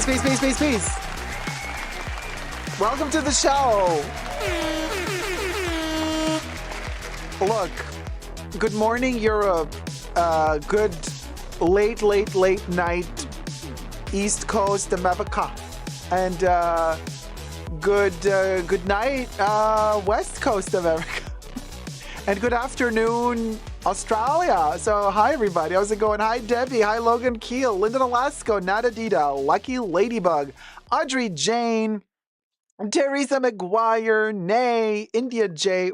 Peace. Welcome to the show. Look, good morning Europe. Good late night East Coast America. And good night West Coast America. And good afternoon Australia. So hi everybody, how's it going? Hi Debbie, hi Logan Keel, Lyndon Alasko, Natadita, Lucky Ladybug, Audrey Jane, Teresa McGuire, Nay, India J,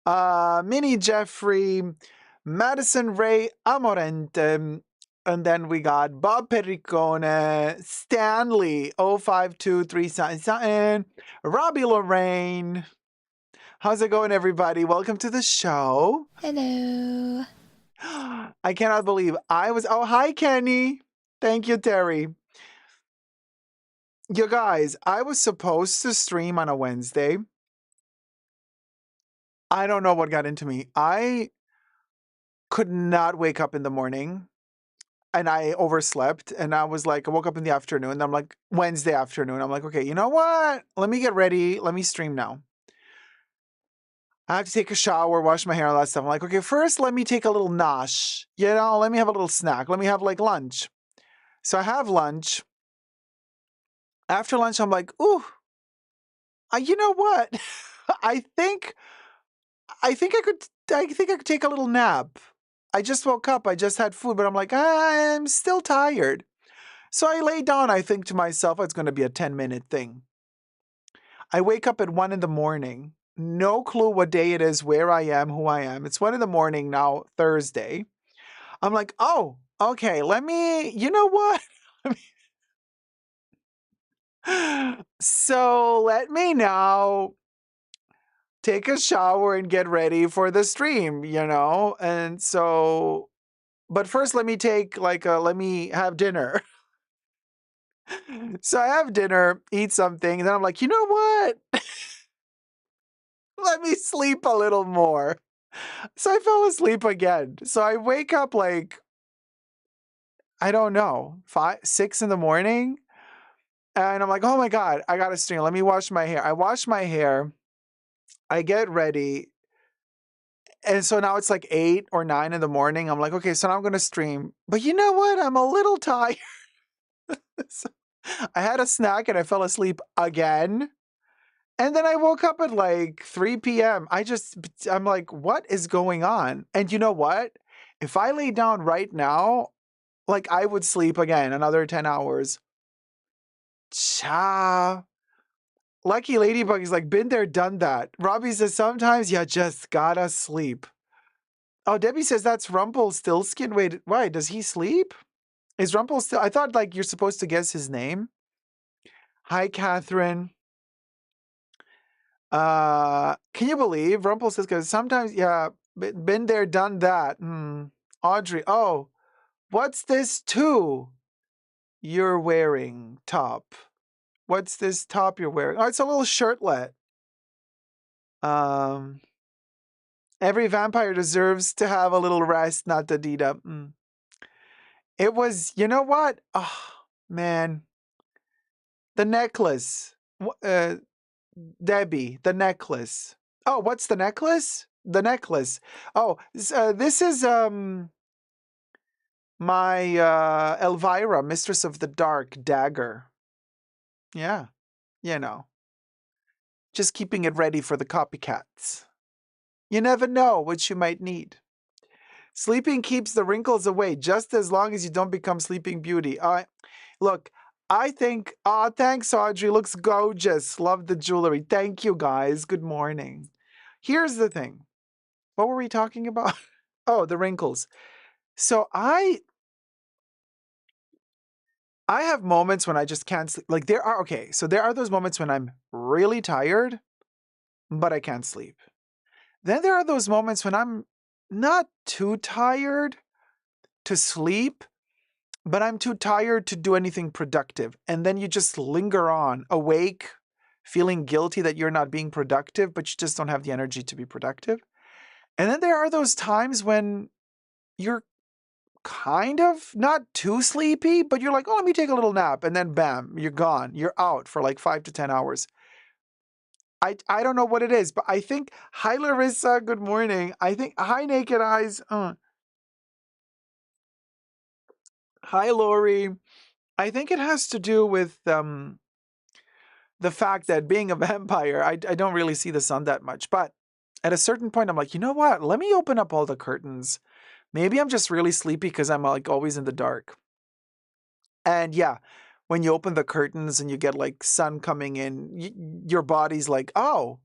Minnie Jeffrey, Madison Ray Amorente, and then we got Bob Pericone, Stanley 0523 Robbie Lorraine. How's it going, everybody? Welcome to the show. Hello. I cannot believe oh, hi, Kenny. Thank you, Terry. You guys, I was supposed to stream on a Wednesday. I don't know what got into me. I could not wake up in the morning and I overslept and I woke up in the afternoon and I'm like, Wednesday afternoon. I'm like, okay, you know what? Let me get ready. Let me stream now. I have to take a shower, wash my hair, all that stuff. I'm like, okay, first let me take a little nosh. Let me have a little snack. Let me have lunch. So I have lunch. After lunch, I'm like, ooh, you know what? I think I could take a little nap. I just woke up. I just had food, but I'm like, I'm still tired. So I lay down. I think to myself, it's going to be a 10-minute thing. I wake up at 1 a.m. No clue what day it is, where I am, who I am. It's 1 a.m. now, Thursday. I'm like, oh, okay, you know what? So let me now take a shower and get ready for the stream, And so, but first let me let me have dinner. So I have dinner, eat something, and then I'm like, you know what? Let me sleep a little more. So I fell asleep again. So I wake up I don't know, 6 in the morning. And I'm like, oh my God, I got to stream. Let me wash my hair. I wash my hair. I get ready. And so now it's 8 or 9 in the morning. I'm like, okay, so now I'm going to stream. But you know what? I'm a little tired. So I had a snack and I fell asleep again. And then I woke up at 3 p.m. I'm like, what is going on? And you know what? If I lay down right now, I would sleep again another 10 hours. Cha. Lucky Ladybug is been there, done that. Robbie says, sometimes you just gotta sleep. Oh, Debbie says that's Rumpelstiltskin. Wait, why? Does he sleep? Is Rumpelstiltskin? I thought you're supposed to guess his name. Hi, Catherine. Can you believe Rumpelstiltskin? Sometimes, yeah, been there, done that. Audrey, oh, what's this too? You're wearing top. What's this top you're wearing? Oh, it's a little shirtlet. Every vampire deserves to have a little rest, not the Dida. It was, you know what? Oh, man. The necklace. Debbie, the necklace. Oh, what's the necklace? The necklace. Oh, this is my Elvira, Mistress of the Dark dagger. Yeah, just keeping it ready for the copycats. You never know what you might need. Sleeping keeps the wrinkles away just as long as you don't become Sleeping Beauty. Look, I think, thanks, Audrey. Looks gorgeous. Love the jewelry. Thank you, guys. Good morning. Here's the thing. What were we talking about? Oh, the wrinkles. So I have moments when I just can't sleep. There are those moments when I'm really tired, but I can't sleep. Then there are those moments when I'm not too tired to sleep, but I'm too tired to do anything productive. And then you just linger on, awake, feeling guilty that you're not being productive, but you just don't have the energy to be productive. And then there are those times when you're kind of not too sleepy, but you're like, oh, let me take a little nap. And then bam, you're gone. You're out for like 5 to 10 hours. I don't know what it is, but I think, hi Larissa, good morning. I think, hi Naked Eyes. Hi Lori. I think it has to do with the fact that being a vampire, I don't really see the sun that much. But at a certain point, I'm like, you know what? Let me open up all the curtains. Maybe I'm just really sleepy because I'm like always in the dark. And yeah, when you open the curtains and you get like sun coming in, your body's like, oh,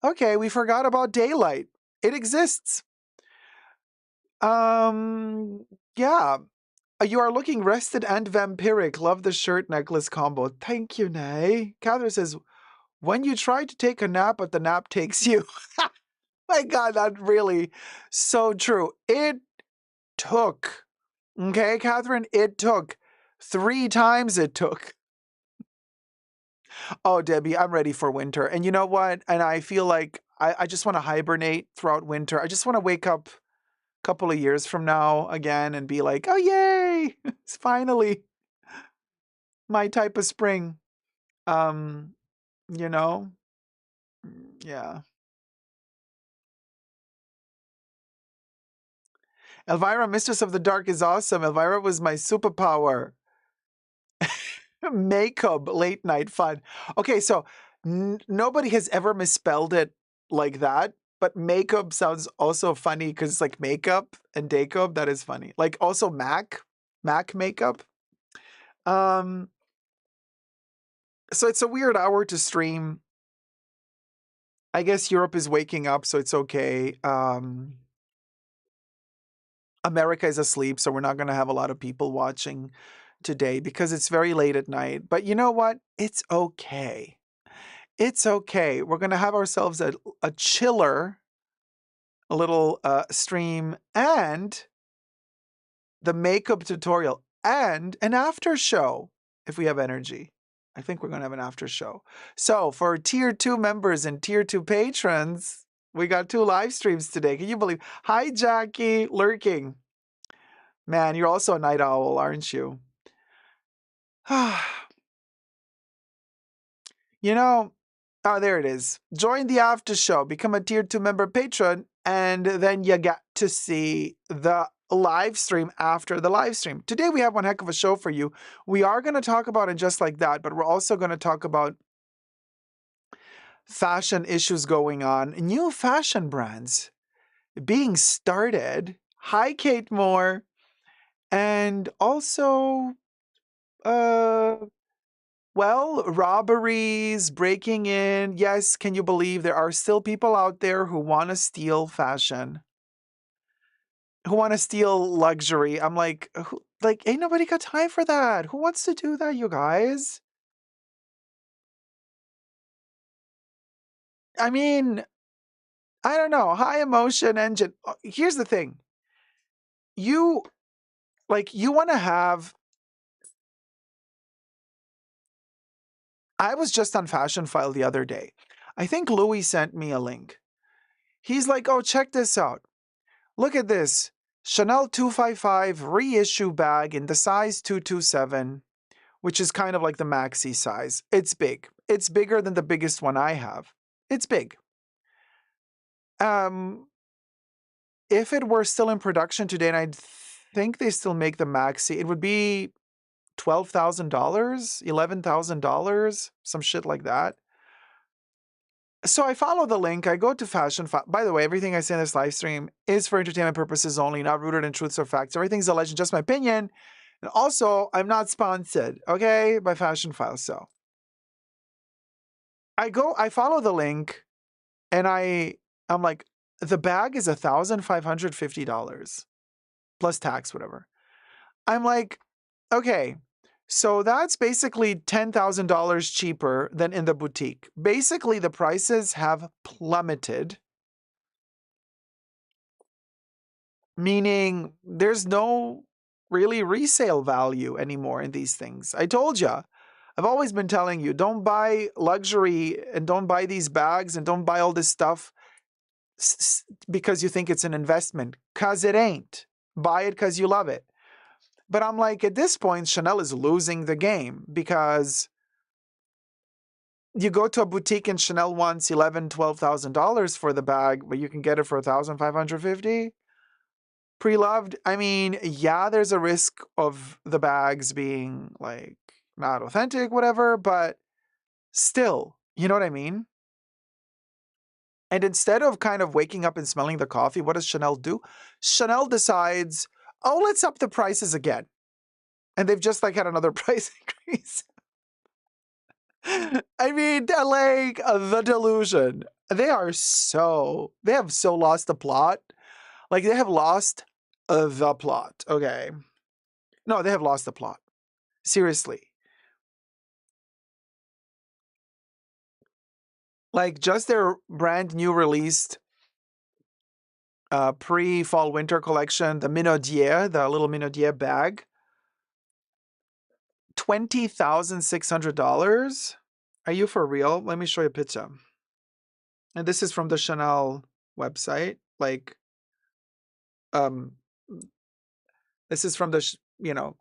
okay, we forgot about daylight. It exists. Yeah. You are looking rested and vampiric. Love the shirt necklace combo. Thank you, Nay. Catherine says, when you try to take a nap, but the nap takes you. My God, that really so true. It took, okay, Catherine, it took 3 times it took. Oh, Debbie, I'm ready for winter. And you know what? And I feel like I just want to hibernate throughout winter. I just want to wake up a couple of years from now again and be like, oh, yay, it's finally my type of spring. Um, you know? Yeah. Elvira, Mistress of the Dark is awesome. Elvira was my superpower. Makeup, late night fun. Okay, so nobody has ever misspelled it like that, but makeup sounds also funny because it's like makeup and Dacob. That is funny. Like also Mac makeup. Um, so it's a weird hour to stream. I guess Europe is waking up, so it's okay. America is asleep, so we're not going to have a lot of people watching today because it's very late at night. But you know what? It's okay. It's okay. We're going to have ourselves a chiller, a little stream, and the makeup tutorial, and an after show if we have energy. I think we're going to have an after show. So for tier 2 members and tier 2 patrons, we got 2 live streams today. Can you believe? Hi, Jackie, lurking. Man, you're also a night owl, aren't you? You know, oh, there it is. Join the after show, become a tier 2 member patron, and then you get to see the live stream after the live stream. Today we have one heck of a show for you. We are going to talk about it just like that, but we're also going to talk about fashion issues going on, new fashion brands being started. Hi, Kate Moore. And also, well, robberies, breaking in. Yes, can you believe there are still people out there who want to steal fashion, who want to steal luxury? I'm like, ain't nobody got time for that. Who wants to do that, you guys? I mean, I don't know. High emotion engine. Here's the thing. You want to have. I was just on Fashion File the other day. I think Louis sent me a link. He's like, oh, check this out. Look at this. Chanel 255 reissue bag in the size 227, which is kind of like the maxi size. It's big. It's bigger than the biggest one I have. It's big. If it were still in production today, and I think they still make the maxi, it would be $12,000, $11,000, some shit like that. So I follow the link. I go to Fashion File. By the way, everything I say in this live stream is for entertainment purposes only, not rooted in truths or facts. Everything's a legend, just my opinion. And also, I'm not sponsored, okay, by Fashion File. So I follow the link, and I'm like, the bag is $1,550 plus tax, whatever. I'm like, okay, so that's basically $10,000 cheaper than in the boutique. Basically, the prices have plummeted, meaning there's no really resale value anymore in these things. I told you, I've always been telling you, don't buy luxury and don't buy these bags and don't buy all this stuff because you think it's an investment, because it ain't. Buy it because you love it. But I'm like, at this point, Chanel is losing the game because you go to a boutique and Chanel wants $11,000-$12,000 for the bag, but you can get it for $1,550. Pre-loved. I mean, yeah, there's a risk of the bags being like not authentic, whatever, but still, you know what I mean? And instead of kind of waking up and smelling the coffee, what does Chanel do? Chanel decides, oh, let's up the prices again. And they've just like had another price increase. I mean, they're like the delusion. They have so lost the plot. Like they have lost the plot. Okay. No, they have lost the plot. Seriously. Like just their brand new released pre-fall winter collection, the Minaudière, the little Minaudière bag. $20,600. Are you for real? Let me show you a picture. And this is from the Chanel website. Like, this is from the,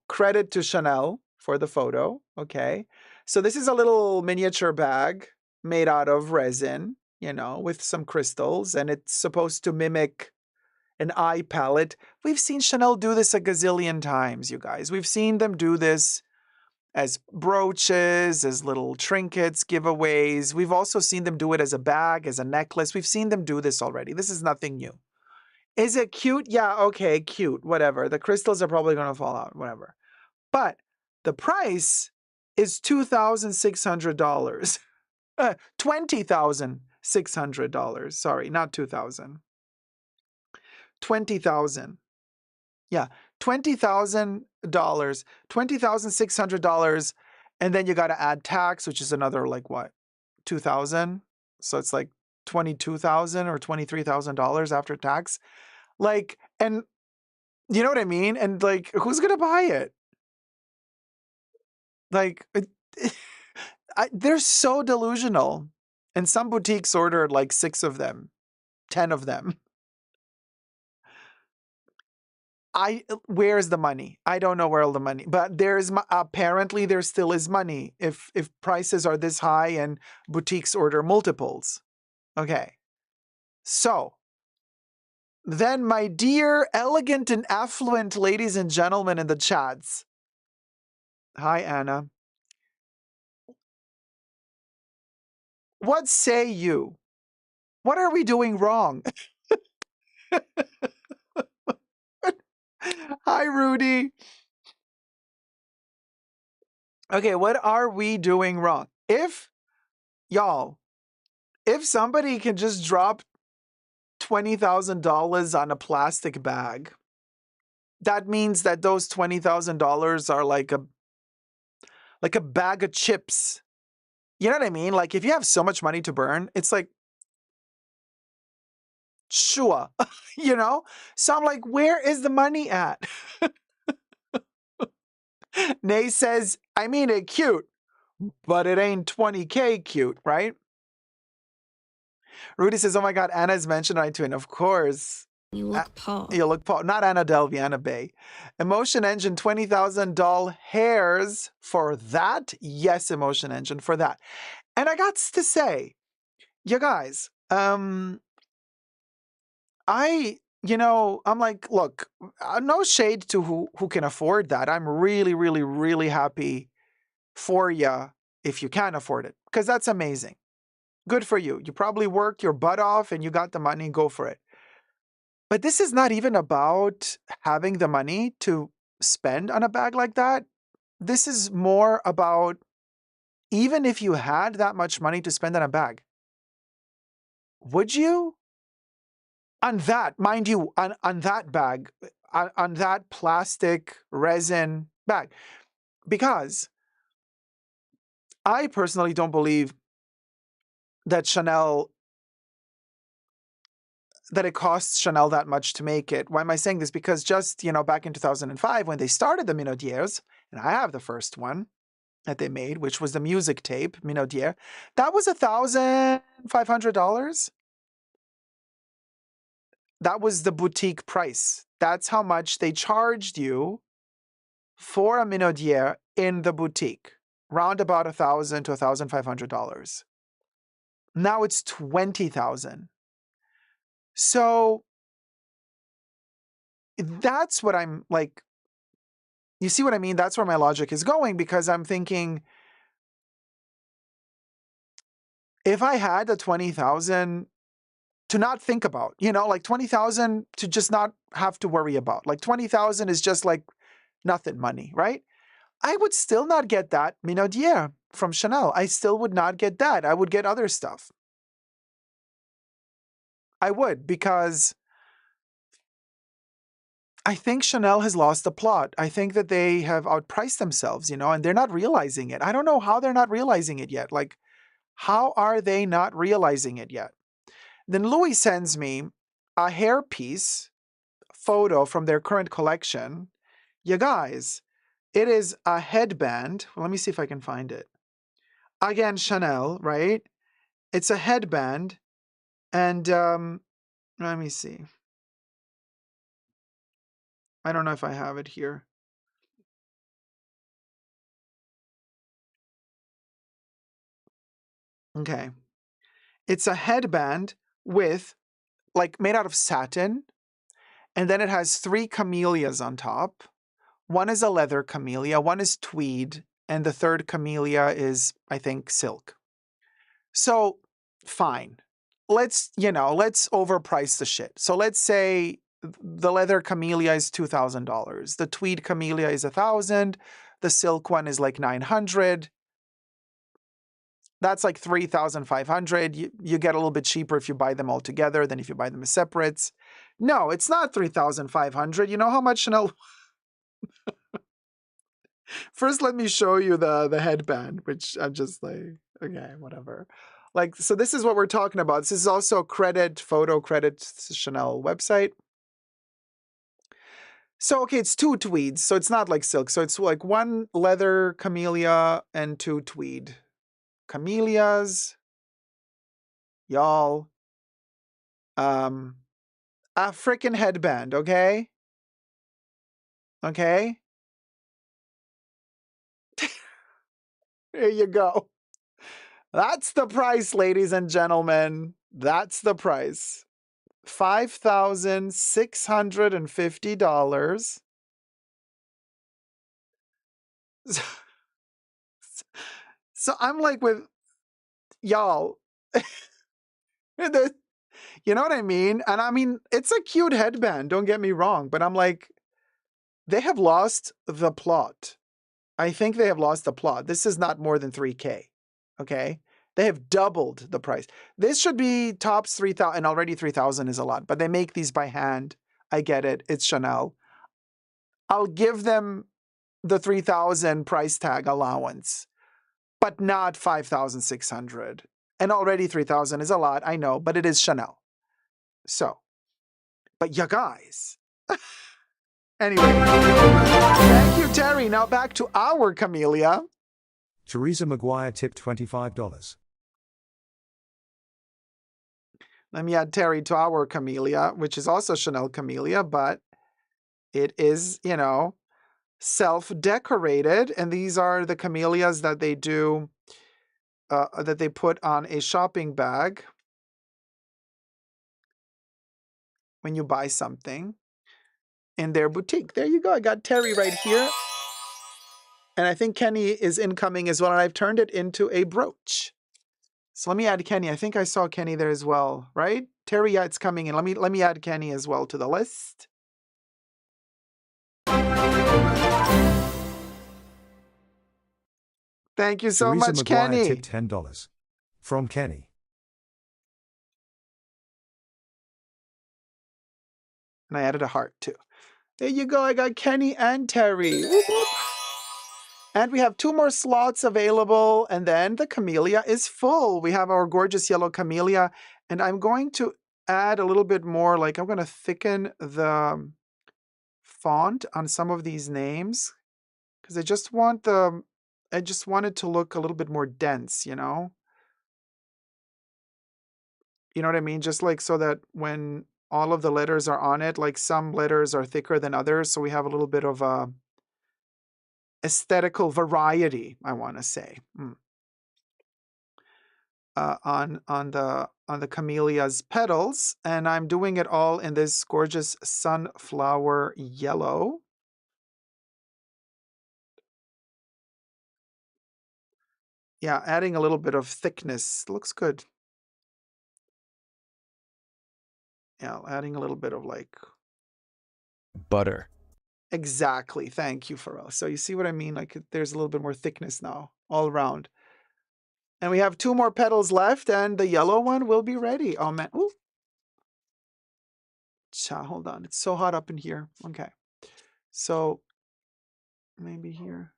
credit to Chanel for the photo. Okay. So this is a little miniature bag made out of resin, with some crystals, and it's supposed to mimic an eye palette. We've seen Chanel do this a gazillion times, you guys. We've seen them do this as brooches, as little trinkets, giveaways. We've also seen them do it as a bag, as a necklace. We've seen them do this already. This is nothing new. Is it cute? Yeah, okay, cute, whatever. The crystals are probably going to fall out, whatever. But the price is $2,600. $20,600. Sorry, not 2,000. 20,000. Yeah, $20,000, $20,600, and then you got to add tax, which is another like what, 2,000. So it's like $22,000 or $23,000 after tax. Like, and you know what I mean? And like, who's gonna buy it? Like, they're so delusional. And some boutiques ordered like 6 of them, 10 of them. Where's the money? I don't know where all the money, but apparently there still is money if prices are this high and boutiques order multiples. Okay. So then, my dear elegant and affluent ladies and gentlemen in the chats. Hi, Anna. What say you? What are we doing wrong? Hi, Rudy. Okay, what are we doing wrong? If somebody can just drop $20,000 on a plastic bag, that means that those $20,000 are like a bag of chips. You know what I mean? Like if you have so much money to burn, it's like, sure, So I'm like, where is the money at? Nay says, I mean it cute, but it ain't 20K cute, right? Rudy says, oh my God, Anna's mentioned I twin. Of course. You look Paul. You look Paul. Not Anna Delvey, Anna Bay. Emotion Engine, $20,000 hairs for that? Yes, Emotion Engine for that. And I got to say, you guys, I'm like, look, no shade to who can afford that. I'm really, really, really happy for you if you can afford it, because that's amazing. Good for you. You probably worked your butt off and you got the money, go for it. But this is not even about having the money to spend on a bag like that. This is more about, even if you had that much money to spend on a bag, would you? On that, mind you, on that bag, on that plastic resin bag. Because I personally don't believe that it costs Chanel that much to make it. Why am I saying this? Because just, back in 2005, when they started the Minaudières, and I have the first one that they made, which was the music tape, Minaudière, that was $1,500. That was the boutique price. That's how much they charged you for a minaudière in the boutique, round about $1,000 to $1,500. Now it's $20,000. So that's what I'm like. You see what I mean? That's where my logic is going, because I'm thinking, if I had the 20,000 to not think about, like 20,000 to just not have to worry about, like 20,000 is just like nothing money, right? I would still not get that minaudière from Chanel. I still would not get that. I would get other stuff. I would, because I think Chanel has lost the plot. I think that they have outpriced themselves, and they're not realizing it. I don't know how they're not realizing it yet. Like, how are they not realizing it yet? Then Louis sends me a hairpiece photo from their current collection. You guys, it is a headband. Well, let me see if I can find it. Again, Chanel, right? It's a headband. And let me see. I don't know if I have it here. Okay. It's a headband with, like, made out of satin. And then it has 3 camellias on top. One is a leather camellia, one is tweed, and the third camellia is, I think, silk. So, fine. Let's overprice the shit. So let's say the leather camellia is $2,000. The tweed camellia is $1,000. The silk one is like $900. That's like $3,500. You get a little bit cheaper if you buy them all together than if you buy them as separates. No, it's not $3,500. You know how much Chanel? First, let me show you the headband, which I'm just like, okay, whatever. Like, so this is what we're talking about. This is also photo credit Chanel website. So, okay, it's 2 tweeds, so it's not like silk. So it's like 1 leather camellia and 2 tweed camellias. Y'all. A freaking headband, okay? Okay? There you go. That's the price, ladies and gentlemen. That's the price. $5,650. So I'm like, with y'all, you know what I mean? And I mean, it's a cute headband, don't get me wrong, but I'm like, they have lost the plot. I think they have lost the plot. This is not more than $3K. Okay? They have doubled the price. This should be tops 3,000, and already 3,000 is a lot, but they make these by hand. I get it. It's Chanel. I'll give them the 3,000 price tag allowance, but not 5,600. And already 3,000 is a lot, I know, but it is Chanel. So, but you guys. Anyway, thank you, Terry. Now back to our camellia. Teresa McGuire tipped $25. Let me add Terry to our camellia, which is also Chanel camellia, but it is, self-decorated. And these are the camellias that they do, that they put on a shopping bag when you buy something in their boutique. There you go. I got Terry right here. And I think Kenny is incoming as well. And I've turned it into a brooch. So let me add Kenny. I think I saw Kenny there as well, right? Terry, yeah, it's coming in. Let me add Kenny as well to the list. Thank you so Teresa much, McGuire Kenny. tipped $10. From Kenny. And I added a heart too. There you go. I got Kenny and Terry. Whoop, whoop. And we have 2 more slots available. And then the camellia is full. We have our gorgeous yellow camellia. And I'm going to add a little bit more. Like, I'm going to thicken the font on some of these names, because I just want it to look a little bit more dense, You know what I mean? Just like so that when all of the letters are on it. Like some letters are thicker than others, so we have a little bit of a aesthetical variety, I want to say. On the camellia's petals, and I'm doing it all in this gorgeous sunflower yellow. Yeah, adding a little bit of thickness. Looks good. Yeah, adding a little bit of like butter. Exactly. Thank you, Pharrell. So you see what I mean? Like there's a little bit more thickness now all around. And we have 2 more petals left, and the yellow one will be ready. Oh man. Ooh. Hold on. It's so hot up in here. Okay. So maybe here.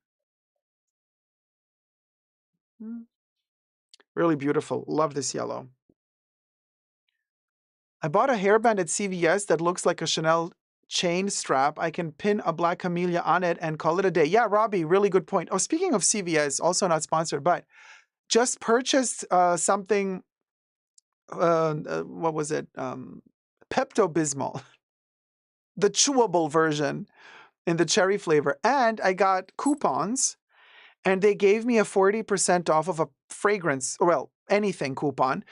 Really beautiful. Love this yellow. I bought a hairband at CVS that looks like a Chanel chain strap. I can pin a black camellia on it and call it a day. Yeah, Robbie, really good point. Oh, speaking of CVS, also not sponsored, but just purchased something. What was it? Pepto-Bismol, the chewable version in the cherry flavor. And I got coupons, and they gave me a 40% off of a fragrance, well, anything coupon.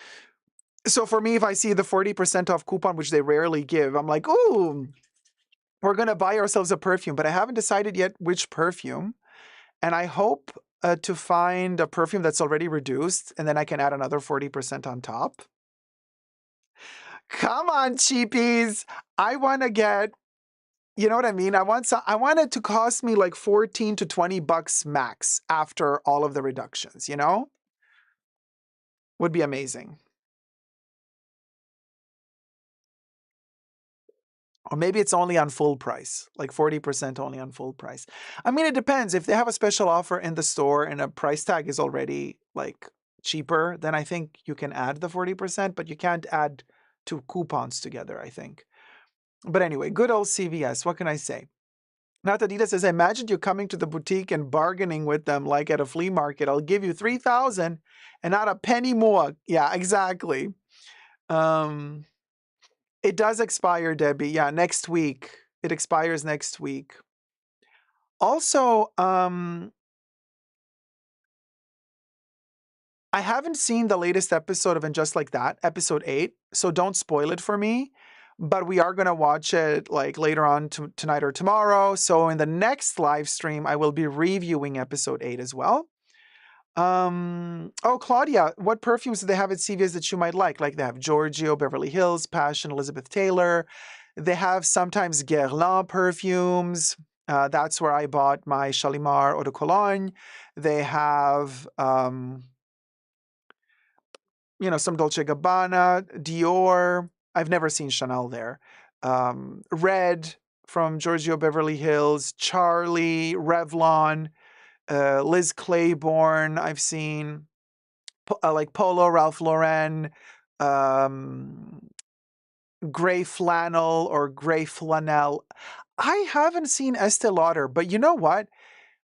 So for me, if I see the 40% off coupon, which they rarely give, I'm like, ooh, we're going to buy ourselves a perfume. But I haven't decided yet which perfume. And I hope to find a perfume that's already reduced, and then I can add another 40% on top. Come on, cheapies. I want to get, you know what I mean? I want it to cost me like 14 to 20 bucks max after all of the reductions, you know? Would be amazing. Or maybe it's only on full price, like 40% only on full price. I mean, it depends. If they have a special offer in the store and a price tag is already like cheaper, then I think you can add the 40%, but you can't add 2 coupons together, I think. But anyway, good old CVS. What can I say? Natadita says, I imagine you coming to the boutique and bargaining with them like at a flea market. I'll give you 3,000 and not a penny more. Yeah, exactly. It does expire, Debbie. Yeah, next week. It expires next week. Also, I haven't seen the latest episode of And Just Like That, episode 8, so don't spoil it for me. But we are going to watch it like later on tonight or tomorrow. So in the next live stream, I will be reviewing episode 8 as well. Oh, Claudia, what perfumes do they have at CVS that you might like? Like they have Giorgio, Beverly Hills, Passion, Elizabeth Taylor. They have sometimes Guerlain perfumes. That's where I bought my Shalimar Eau de Cologne. They have, some Dolce & Gabbana, Dior. I've never seen Chanel there. Red from Giorgio Beverly Hills, Charlie, Revlon, Liz Claiborne. I've seen like Polo, Ralph Lauren, gray flannel or gray flannel. I haven't seen Estee Lauder, but you know what?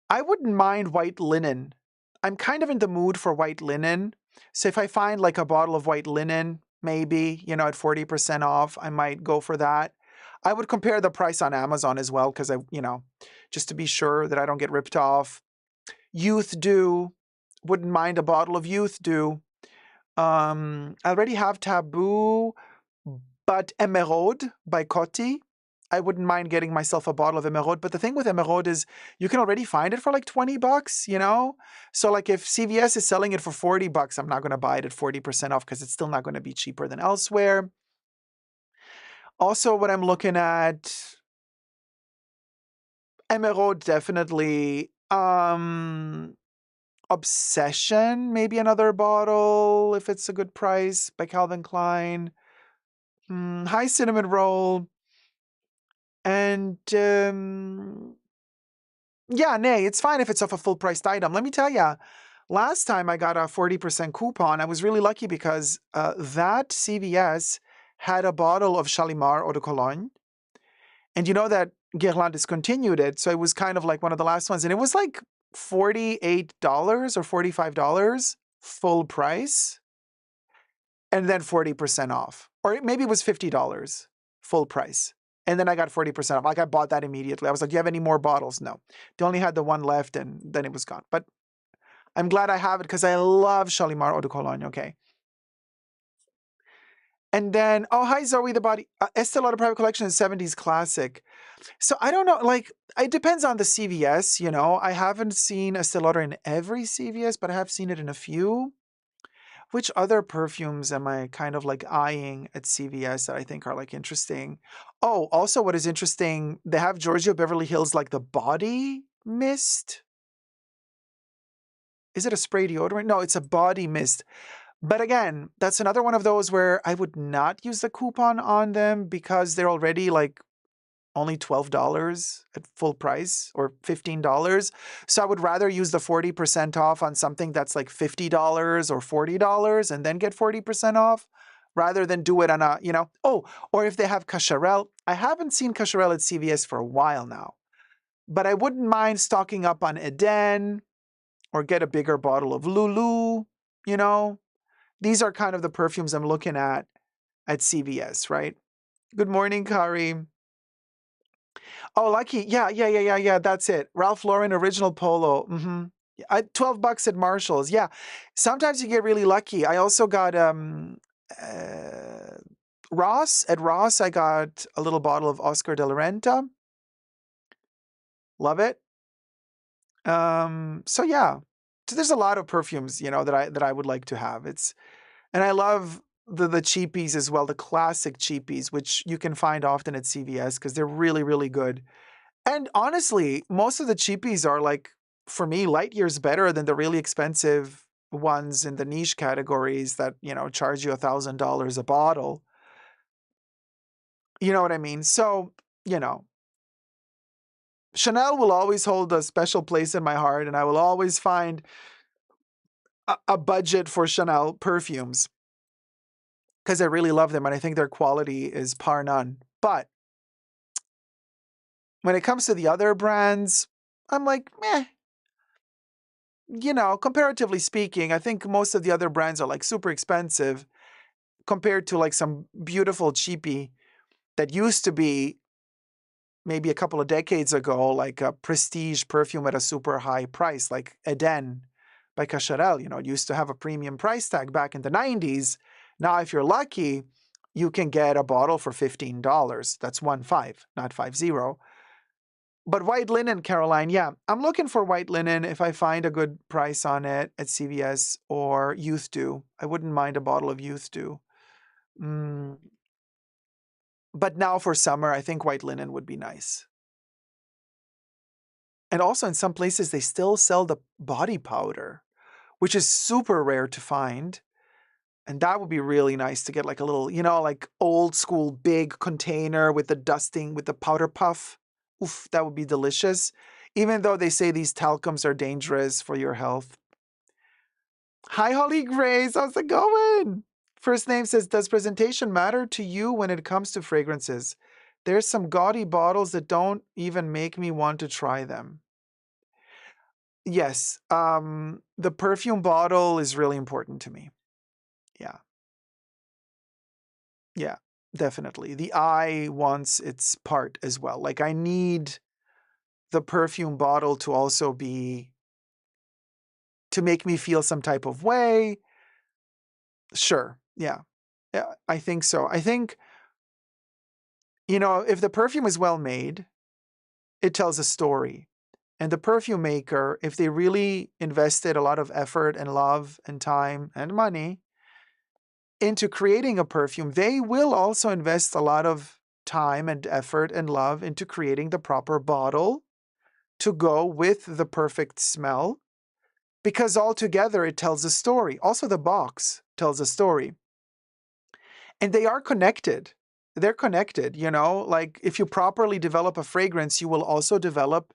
I wouldn't mind white linen. I'm kind of in the mood for white linen. So if I find like a bottle of white linen, maybe, at 40% off, I might go for that. I would compare the price on Amazon as well, because just to be sure that I don't get ripped off. Youth Dew, wouldn't mind a bottle of Youth Dew. I already have Taboo, but Emeraude by Coty. I wouldn't mind getting myself a bottle of Emeraude. But the thing with Emeraude is you can already find it for like 20 bucks, So like if CVS is selling it for 40 bucks, I'm not going to buy it at 40% off because it's still not going to be cheaper than elsewhere. Also, what I'm looking at, Emeraude definitely. Obsession, maybe another bottle if it's a good price by Calvin Klein. High Cinnamon Roll. And it's fine if it's off a full priced item. Let me tell you, last time I got a 40% coupon, I was really lucky because that CVS had a bottle of Shalimar Eau de Cologne. And you know that Guerlain discontinued it, so it was kind of like one of the last ones. And it was like $48 or $45 full price, and then 40% off. Or maybe it was $50. full price. And then I got 40% off. Like I bought that immediately. I was like, do you have any more bottles? No. They only had the one left and then it was gone. But I'm glad I have it because I love Shalimar Eau de Cologne, okay? And then, oh, hi, Zoe the Body. Estee Lauder Private Collection is 70s classic. So I don't know, like, it depends on the CVS, you know. I haven't seen Estee Lauder in every CVS, but I have seen it in a few. Which other perfumes am I kind of like eyeing at CVS that I think are like interesting? Oh, also what is interesting, they have Giorgio Beverly Hills like the body mist. Is it a spray deodorant? No, it's a body mist. But again, that's another one of those where I would not use the coupon on them because they're already like only $12 at full price or $15. So I would rather use the 40% off on something that's like $50 or $40 and then get 40% off rather than do it on a, you know, oh, or if they have Cacharel. I haven't seen Cacharel at CVS for a while now, but I wouldn't mind stocking up on Eden or get a bigger bottle of Lulu, you know. These are kind of the perfumes I'm looking at CVS, right? Good morning, Kari. Oh, lucky. Yeah. That's it. Ralph Lauren original polo. Mm-hmm. $12 at Marshall's. Yeah. Sometimes you get really lucky. I also got Ross. At Ross, I got a little bottle of Oscar de la Renta. Love it. So yeah. So there's a lot of perfumes, you know, that I would like to have. And I love the cheapies as well, the classic cheapies, which you can find often at CVS because they're really, really good. And honestly, most of the cheapies are like, for me, light years better than the really expensive ones in the niche categories that, you know, charge you $1,000 a bottle. You know what I mean? So, you know, Chanel will always hold a special place in my heart, and I will always find a budget for Chanel perfumes because I really love them and I think their quality is par none. But when it comes to the other brands, I'm like, meh. You know, comparatively speaking, I think most of the other brands are like super expensive compared to like some beautiful cheapie that used to be maybe a couple of decades ago, like a prestige perfume at a super high price, like Eden by Cacharel. You know, it used to have a premium price tag back in the 90s. Now, if you're lucky, you can get a bottle for $15. That's 15, not 50. But white linen, Caroline, yeah. I'm looking for white linen if I find a good price on it at CVS or Youth Dew. I wouldn't mind a bottle of Youth Dew. But now for summer, I think white linen would be nice. And also in some places, they still sell the body powder, which is super rare to find. And that would be really nice to get like a little, you know, like old school big container with the dusting, with the powder puff. Oof, that would be delicious. Even though they say these talcums are dangerous for your health. Hi, Holly Grace. How's it going? First name says, does presentation matter to you when it comes to fragrances? There's some gaudy bottles that don't even make me want to try them. Yes, the perfume bottle is really important to me. Yeah. Yeah, definitely. The eye wants its part as well. Like I need the perfume bottle to also be, to make me feel some type of way. Sure. Yeah. Yeah, I think so. I think, you know, if the perfume is well made, it tells a story. And the perfume maker, if they really invested a lot of effort and love and time and money into creating a perfume, they will also invest a lot of time and effort and love into creating the proper bottle to go with the perfect smell, because altogether it tells a story. Also, the box tells a story. And they are connected. They're connected, you know, like if you properly develop a fragrance, you will also develop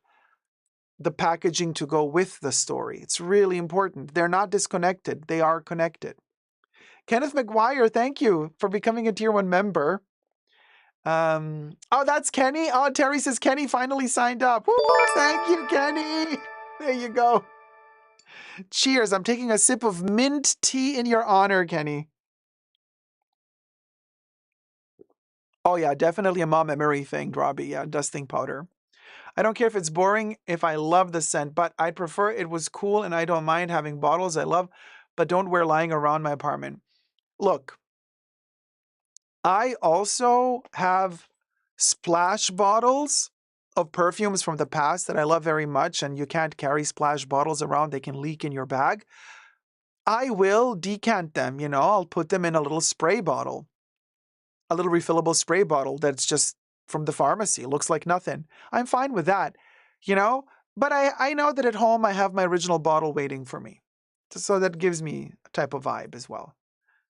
the packaging to go with the story. It's really important. They're not disconnected. They are connected. Kenneth McGuire, thank you for becoming a Tier 1 member. Oh, that's Kenny. Oh, Terry says Kenny finally signed up. Woo, thank you, Kenny. There you go. Cheers. I'm taking a sip of mint tea in your honor, Kenny. Oh yeah, definitely a mom memory thing, Robbie. Yeah, dusting powder. I don't care if it's boring if I love the scent, but I prefer it was cool and I don't mind having bottles I love, but don't wear lying around my apartment. Look, I also have splash bottles of perfumes from the past that I love very much, and you can't carry splash bottles around, they can leak in your bag. I will decant them, I'll put them in a little spray bottle, a little refillable spray bottle that's just from the pharmacy. It looks like nothing. I'm fine with that, you know? But I know that at home I have my original bottle waiting for me. So that gives me a type of vibe as well.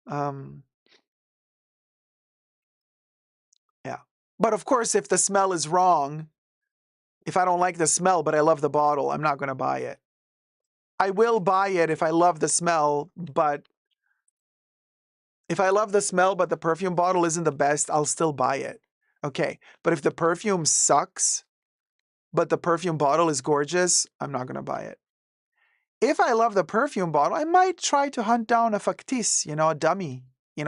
Um, yeah. But of course, if the smell is wrong, if I don't like the smell, but I love the bottle, I'm not going to buy it. I will buy it if I love the smell, but if I love the smell, but the perfume bottle isn't the best, I'll still buy it. Okay. But if the perfume sucks, but the perfume bottle is gorgeous, I'm not going to buy it. If I love the perfume bottle, I might try to hunt down a factice, a dummy,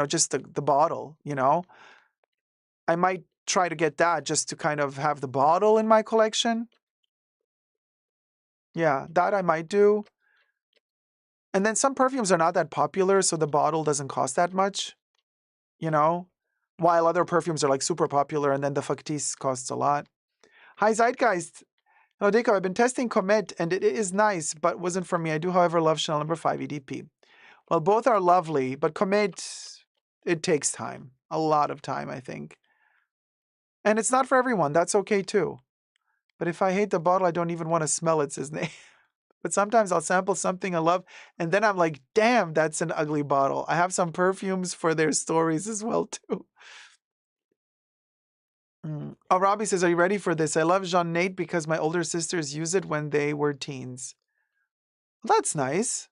just the bottle, I might try to get that just to kind of have the bottle in my collection. Yeah, that I might do. And then some perfumes are not that popular, so the bottle doesn't cost that much, while other perfumes are like super popular and then the factice costs a lot. Hi, Zeitgeist. Hello, Dacob. I've been testing Comet and it is nice, but wasn't for me. I do, however, love Chanel number 5 EDP. Well, both are lovely, but Comet, it takes time. A lot of time, I think. And it's not for everyone. That's okay too. But if I hate the bottle, I don't even want to smell its name. But sometimes I'll sample something I love, and then I'm like, damn, that's an ugly bottle. I have some perfumes for their stories as well, too. Oh, Robbie says, are you ready for this? I love Jean Nate because my older sisters used it when they were teens. Well, that's nice.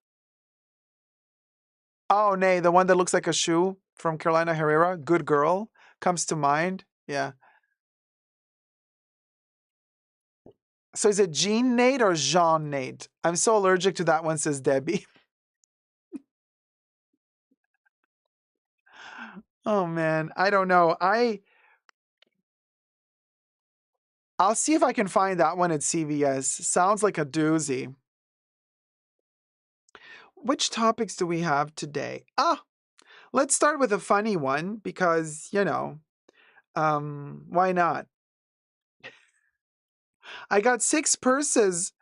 Oh, nay, the one that looks like a shoe from Carolina Herrera, Good Girl, comes to mind. Yeah. So is it Jean Nate or Jean Nate? I'm so allergic to that one, says Debbie. Oh man, I don't know. I'll see if I can find that one at CVS. Sounds like a doozy. Which topics do we have today? Let's start with a funny one because, why not? I got 6 purses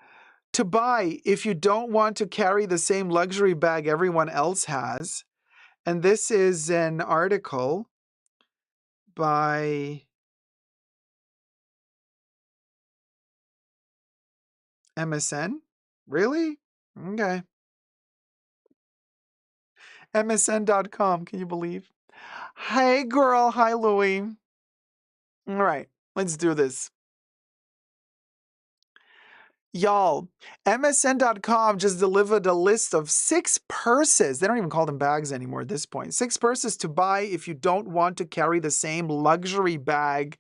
to buy if you don't want to carry the same luxury bag everyone else has. And this is an article by MSN. Really? Okay. MSN.com. Can you believe? Hey, girl. Hi, Louie. All right. Let's do this. Y'all, MSN.com just delivered a list of 6 purses. They don't even call them bags anymore at this point. 6 purses to buy if you don't want to carry the same luxury bag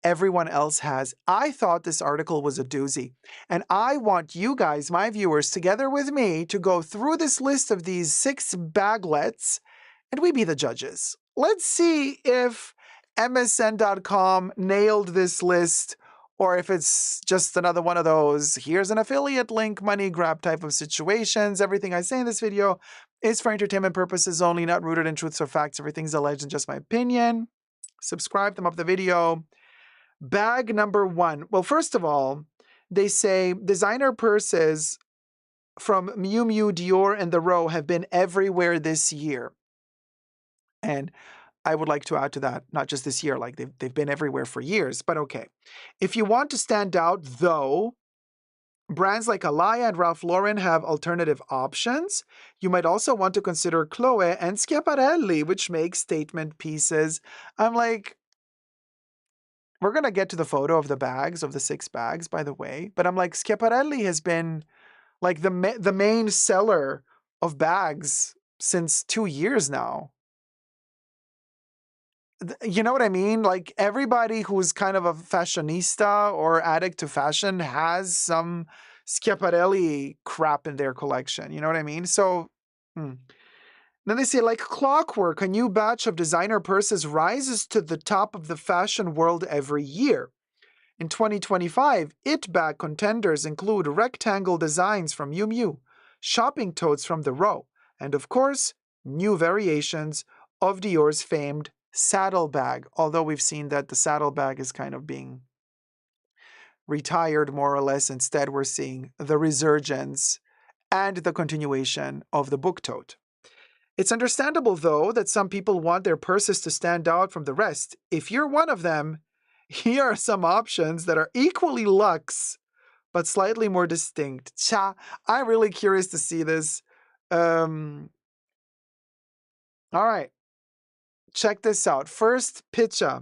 everyone else has. I thought this article was a doozy. And I want you guys, my viewers, together with me to go through this list of these 6 baglets and we be the judges. Let's see if MSN.com nailed this list or if it's just another one of those, here's an affiliate link, money grab type of situations. Everything I say in this video is for entertainment purposes only, not rooted in truths or facts. Everything's alleged and just my opinion. Subscribe, thumb up the video. Bag number 1. Well, first of all, they say designer purses from Miu Miu, Dior, and The Row have been everywhere this year. And I would like to add to that, not just this year, like they've been everywhere for years, but okay. If you want to stand out, though, brands like Alaya and Ralph Lauren have alternative options. You might also want to consider Chloe and Schiaparelli, which make statement pieces. I'm like, we're going to get to the photo of the bags, of the 6 bags, by the way. But I'm like, Schiaparelli has been like the main seller of bags since 2 years now. You know what I mean? Like everybody who's kind of a fashionista or addict to fashion has some Schiaparelli crap in their collection. You know what I mean? So Then they say, like clockwork, a new batch of designer purses rises to the top of the fashion world every year. In 2025, it bag contenders include rectangle designs from Miu Miu, shopping totes from The Row, and of course, new variations of Dior's famed saddlebag, although we've seen that the saddlebag is kind of being retired more or less. Instead, we're seeing the resurgence and the continuation of the book tote. It's understandable, though, that some people want their purses to stand out from the rest. If you're one of them, here are some options that are equally luxe, but slightly more distinct. Cha, I'm really curious to see this. All right, check this out. First picture.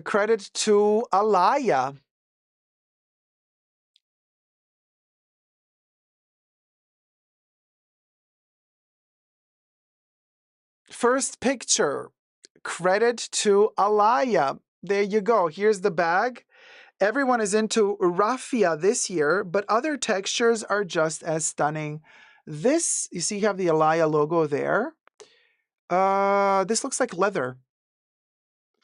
Credit to Alaya. First picture. Credit to Alaya. There you go. Here's the bag. Everyone is into raffia this year, but other textures are just as stunning. This, you see, you have the Alaya logo there. This looks like leather.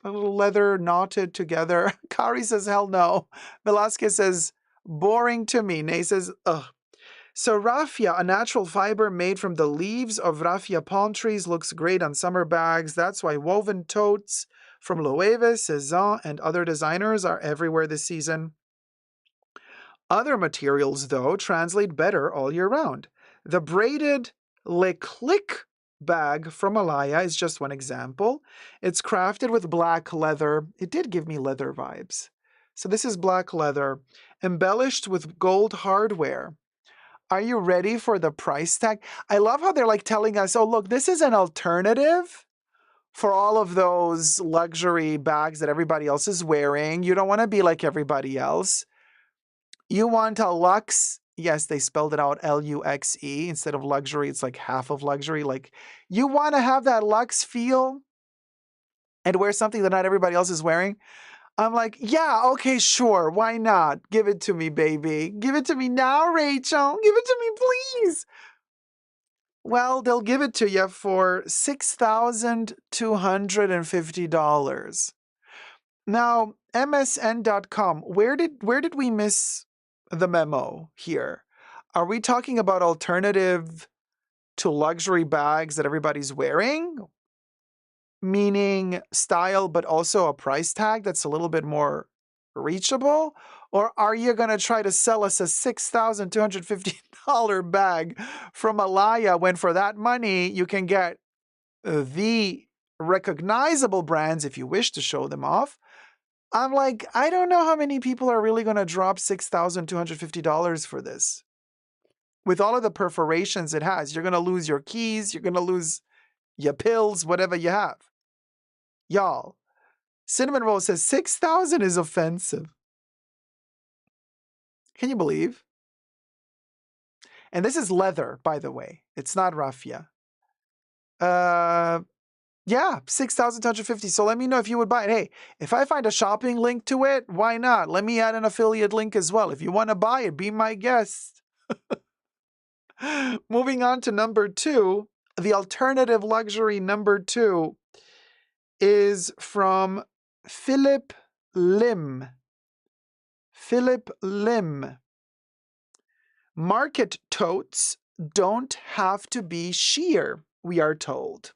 A little leather knotted together. Kari says, hell no. Velasquez says, boring to me. Nay says, ugh. So raffia, a natural fiber made from the leaves of raffia palm trees, looks great on summer bags. That's why woven totes from Loewe, Cezanne, and other designers are everywhere this season. Other materials, though, translate better all year round. The braided Le Click bag from Alaya is just one example. It's crafted with black leather. It did give me leather vibes. So this is black leather, embellished with gold hardware. Are you ready for the price tag? I love how they're like telling us, oh, look, this is an alternative for all of those luxury bags that everybody else is wearing. You don't want to be like everybody else. You want a luxe. Yes, they spelled it out L-U-X-E. Instead of luxury, it's like half of luxury. Like, you want to have that luxe feel and wear something that not everybody else is wearing? I'm like, yeah, okay, sure. Why not? Give it to me, baby. Give it to me now, Rachel. Give it to me, please. Well, they'll give it to you for $6,250. Now, MSN.com, where did we miss the memo here? Are we talking about alternative to luxury bags that everybody's wearing? Meaning style, but also a price tag that's a little bit more reachable? Or are you going to try to sell us a $6,250 bag from Alaya when for that money you can get the recognizable brands if you wish to show them off? I'm like, I don't know how many people are really going to drop $6,250 for this. With all of the perforations it has, you're going to lose your keys, you're going to lose your pills, whatever you have. Y'all, Cinnamon Roll says 6,000 is offensive. Can you believe? And this is leather, by the way. It's not raffia. Yeah, 6,250. So let me know if you would buy it. Hey, if I find a shopping link to it, why not? Let me add an affiliate link as well. If you want to buy it, be my guest. Moving on to number 2, the alternative luxury number 2 is from Philip Lim. Philip Lim. Market totes don't have to be sheer, we are told.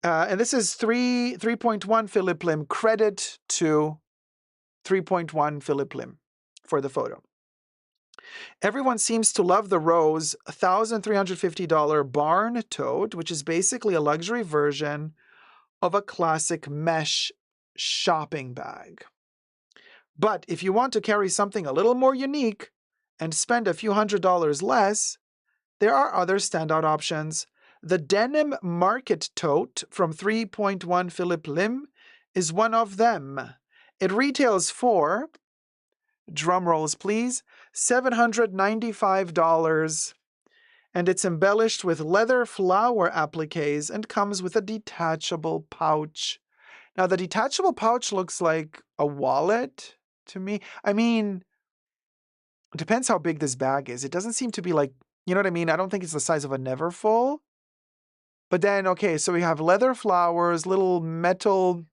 And this is 3.1 Philip Lim. Credit to 3.1 Philip Lim for the photo. Everyone seems to love the Rose $1,350 barn tote, which is basically a luxury version of a classic mesh shopping bag. But if you want to carry something a little more unique and spend a few $100s less, there are other standout options. The Denim Market Tote from 3.1 Philip Lim is one of them. It retails for, drum rolls please, $795, and it's embellished with leather flower appliques and comes with a detachable pouch. Now, the detachable pouch looks like a wallet to me. I mean, Depends how big this bag is. It doesn't seem to be like, you know what I mean? I don't think it's the size of a Neverfull. But then, okay, so we have leather flowers, little metal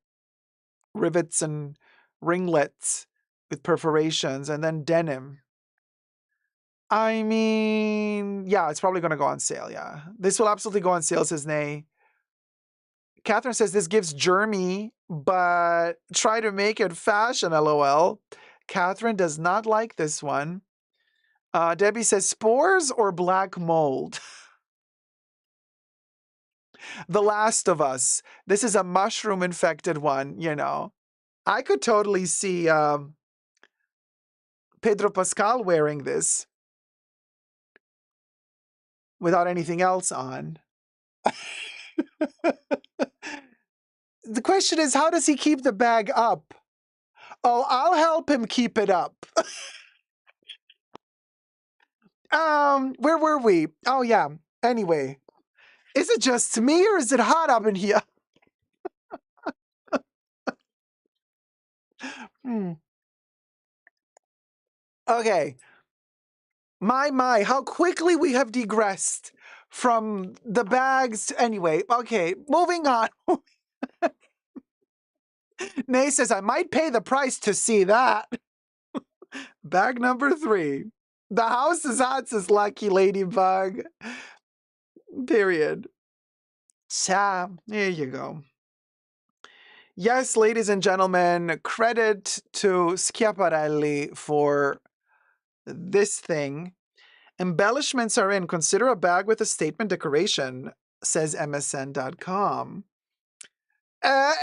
rivets and ringlets with perforations, and then denim. I mean, yeah, it's probably going to go on sale, yeah. This will absolutely go on sale, says Nay. Catherine says this gives Jeremy, but try to make it fashion, lol. Catherine does not like this one. Debbie says spores or black mold. The Last of Us. This is a mushroom infected one, you know. I could totally see Pedro Pascal wearing this without anything else on. The question is, how does he keep the bag up? Oh, I'll help him keep it up. Where were we? Oh, yeah. Anyway, is it just me or is it hot up in here? Okay. My, how quickly we have digressed from the bags. Anyway, okay, moving on. Nay says, I might pay the price to see that. Bag number 3. The house is hot, says Lucky Ladybug. Period. Cha, there you go. Yes, ladies and gentlemen, credit to Schiaparelli for this thing. Embellishments are in. Consider a bag with a statement decoration, says MSN.com.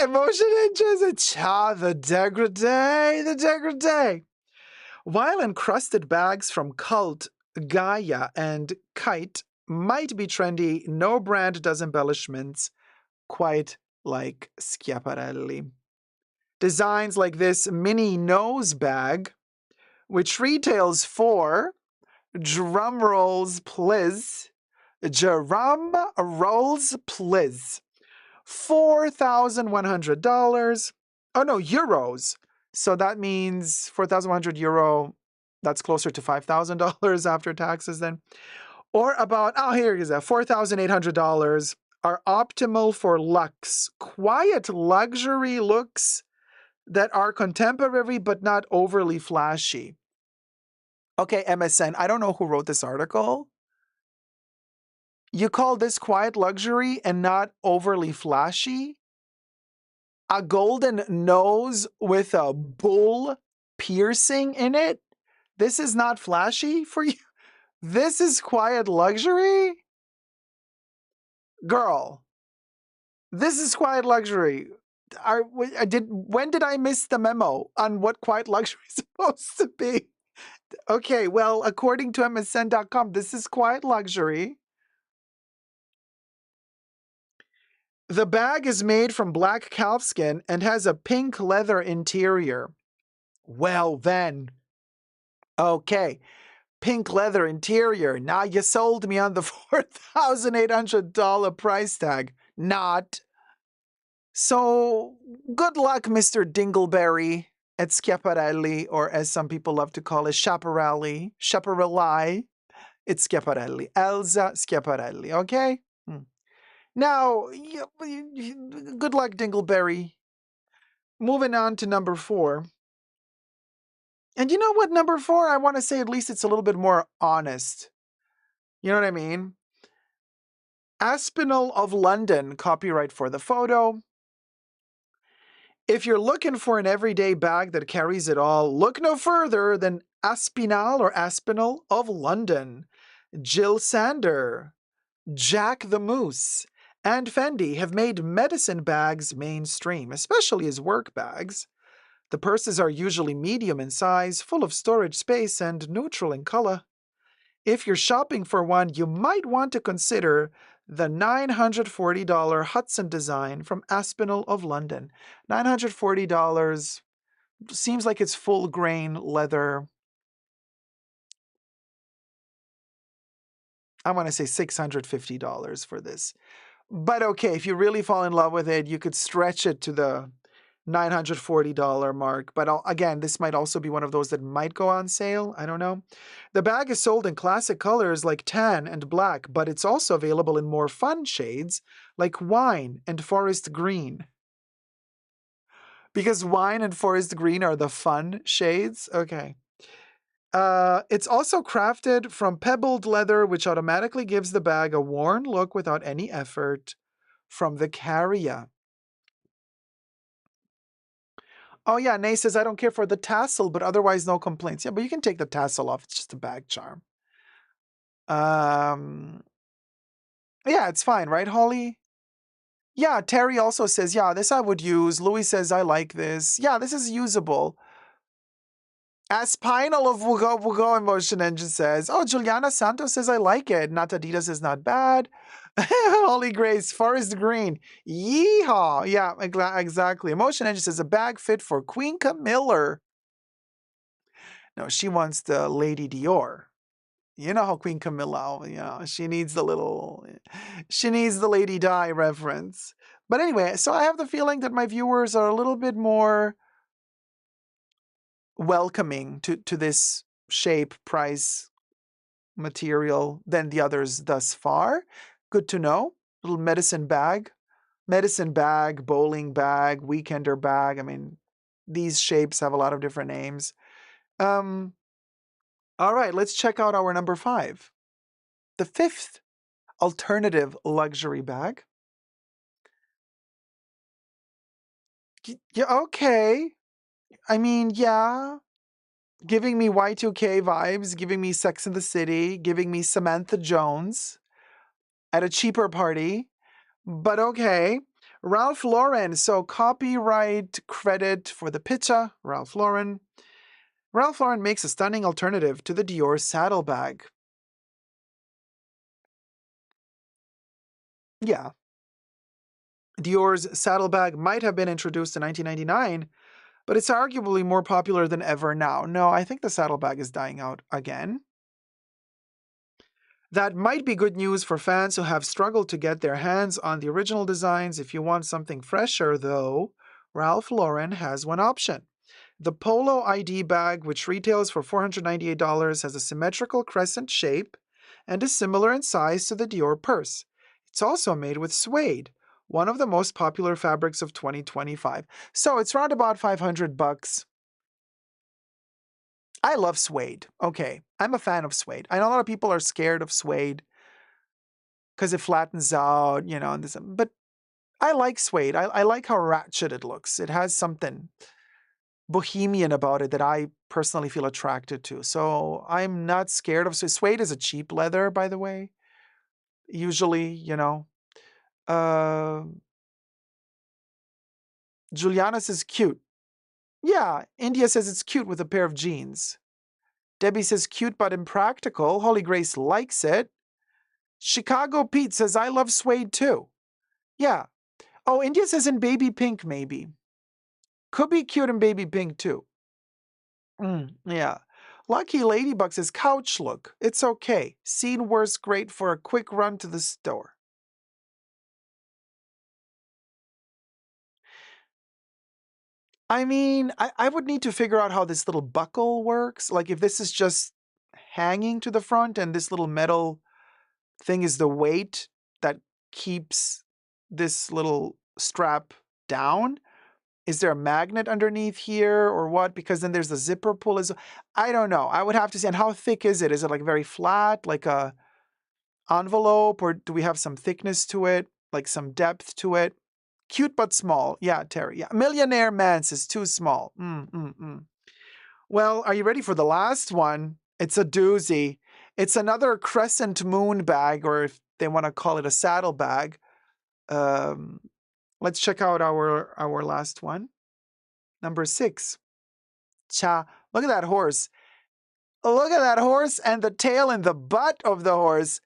Emotion Ninjas, cha, the degradé. While encrusted bags from Cult, Gaia, and Kite might be trendy, no brand does embellishments quite like Schiaparelli. Designs like this mini nose bag, which retails for, drum rolls please, $4,100. Oh no, euros. So that means 4,100 euro. That's closer to $5,000 after taxes then. Or about, oh, here it is, $4,800 are optimal for luxe, quiet luxury looks that are contemporary but not overly flashy. Okay, MSN, I don't know who wrote this article. You call this quiet luxury and not overly flashy? A golden nose with a bull piercing in it? This is not flashy for you? This is quiet luxury? Girl, this is quiet luxury. When did I miss the memo on what quiet luxury is supposed to be? Okay, well, according to MSN.com, this is quiet luxury. The bag is made from black calfskin and has a pink leather interior. Well then. Okay, pink leather interior. Now you sold me on the $4,800 price tag. Not. So, good luck, Mr. Dingleberry at Schiaparelli, or as some people love to call it, Schiaparelli. It's Schiaparelli. Elsa Schiaparelli, okay? Now, good luck, Dingleberry. Moving on to number 4. And you know what, number 4? I want to say at least it's a little bit more honest. You know what I mean? Aspinal of London, copyright for the photo. If you're looking for an everyday bag that carries it all, look no further than Aspinal of London. Jill Sander, Jack the Moose, and Fendi have made medicine bags mainstream, especially as work bags. The purses are usually medium in size, full of storage space, and neutral in color. If you're shopping for one, you might want to consider the $940 Hudson design from Aspinal of London. $940 seems like it's full grain leather. I want to say $650 for this. But okay, if you really fall in love with it, you could stretch it to the $940 mark. But again, this might also be one of those that might go on sale. I don't know. The bag is sold in classic colors like tan and black, but it's also available in more fun shades like wine and forest green. Because wine and forest green are the fun shades? Okay. It's also crafted from pebbled leather, which automatically gives the bag a worn look without any effort from the carrier. Oh yeah, Nay says, I don't care for the tassel, but otherwise no complaints. Yeah, but you can take the tassel off. It's just a bag charm. Yeah, it's fine, right, Holly? Yeah, Terry also says, yeah, this I would use. Louis says, I like this. Yeah, this is usable. Aspinal of Wugo Emotion Engine says, oh, Juliana Santos says, I like it. Natadita says, not bad. Holly Grace, Forest Green. Yeehaw. Yeah, exactly. Emotion Engine says, a bag fit for Queen Camilla. No, she wants the Lady Dior. You know how Queen Camilla, she needs the Lady Di reference. But anyway, so I have the feeling that my viewers are a little bit more welcoming to this shape, price, material than the others thus far. Good to know. Little medicine bag, bowling bag, weekender bag. I mean, these shapes have a lot of different names. All right, let's check out our number 5. The 5th alternative luxury bag. Yeah, okay. I mean, yeah. Giving me Y2K vibes, giving me Sex in the City, giving me Samantha Jones at a cheaper party. But okay. Ralph Lauren. So copyright credit for the picture. Ralph Lauren. Ralph Lauren makes a stunning alternative to the Dior saddlebag. Yeah. Dior's saddlebag might have been introduced in 1999, but it's arguably more popular than ever now. No, I think the saddlebag is dying out again. That might be good news for fans who have struggled to get their hands on the original designs. If you want something fresher, though, Ralph Lauren has one option. The Polo ID bag, which retails for $498, has a symmetrical crescent shape and is similar in size to the Dior purse. It's also made with suede, one of the most popular fabrics of 2025. So it's around about $500. I love suede. Okay, I'm a fan of suede. I know a lot of people are scared of suede because it flattens out, and this, but I like suede. I like how ratchet it looks. It has something bohemian about it that I personally feel attracted to. So I'm not scared of suede. Suede is a cheap leather, by the way. Usually, Juliana says cute. Yeah, India says it's cute with a pair of jeans. Debbie says cute but impractical. Holy Grace likes it. Chicago Pete says I love suede too. Yeah. Oh, India says in baby pink maybe. Could be cute in baby pink too. Yeah. Lucky Ladybug says couch look. It's okay. Seen worse, great for a quick run to the store. I mean, I would need to figure out how this little buckle works. Like if this is just hanging to the front and this little metal thing is the weight that keeps this little strap down. Is there a magnet underneath here or what? Because then there's the zipper pull. I don't know. I would have to see. And how thick is it? Is it like very flat, like a envelope, or do we have some thickness to it, like some depth to it? Cute but small. Yeah, Terry. Yeah. Millionaire Man says too small. Well, are you ready for the last one? It's a doozy. It's another crescent moon bag, or if they want to call it a saddle bag. Let's check out our last one. Number 6. Cha, look at that horse. Look at that horse and the tail and the butt of the horse.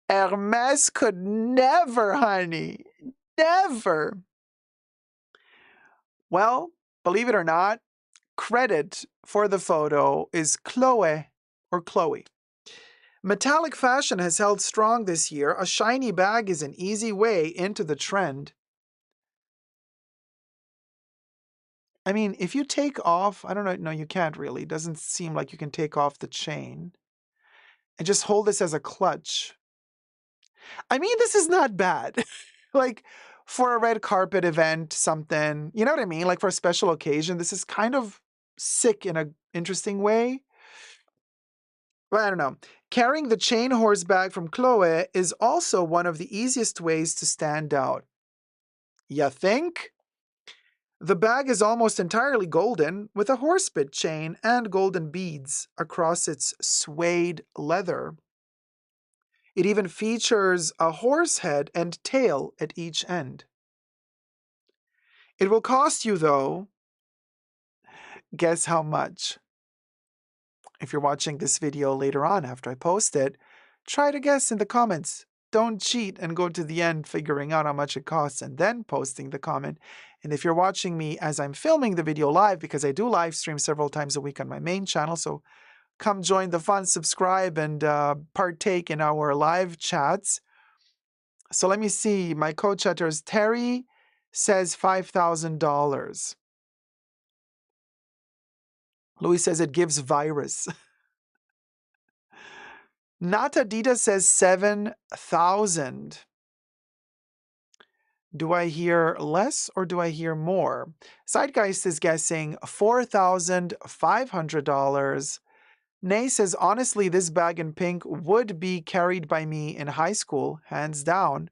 Hermes could never, honey. Never. Well, believe it or not, credit for the photo is Chloe. Metallic fashion has held strong this year. A shiny bag is an easy way into the trend. I mean, if you take off, I don't know, no, you can't really. It doesn't seem like you can take off the chain. And just hold this as a clutch. I mean, this is not bad. Like for a red carpet event, something, you know what I mean? Like for a special occasion, this is kind of sick in an interesting way. Well, I don't know. Carrying the chain horse bag from Chloe is also one of the easiest ways to stand out. You think? The bag is almost entirely golden, with a horsebit chain and golden beads across its suede leather. It even features a horse head and tail at each end. It will cost you, though, guess how much? If you're watching this video later on after I post it, try to guess in the comments. Don't cheat and go to the end figuring out how much it costs and then posting the comment. And if you're watching me as I'm filming the video live, because I do live stream several times a week on my main channel, so come join the fun, subscribe, and partake in our live chats. So let me see. My co-chatters, Terry says $5,000. Louis says it gives virus. Natadita says 7,000. Do I hear less or do I hear more? Zeitgeist is guessing $4,500. Nay says, honestly, this bag in pink would be carried by me in high school, hands down.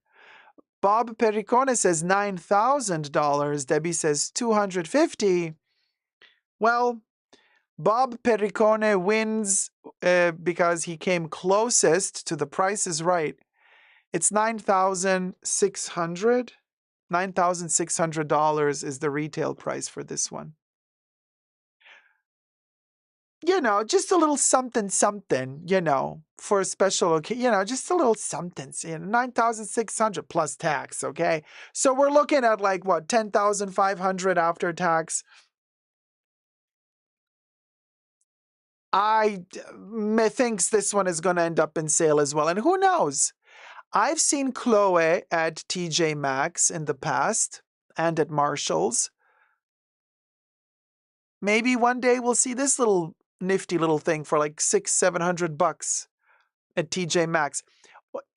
Bob Pericone says $9,000. Debbie says $250. Well, Bob Pericone wins because he came closest to the Price is Right. It's $9,600. $9,600 is the retail price for this one. You know, just a little something, something, you know, for a special occasion, you know, just a little something, you know, 9,600 plus tax, okay? So we're looking at like what, 10,500 after tax. Methinks this one is going to end up in sale as well. And who knows? I've seen Chloe at TJ Maxx in the past and at Marshall's. Maybe one day we'll see this little nifty little thing for like $600-700 at TJ Maxx.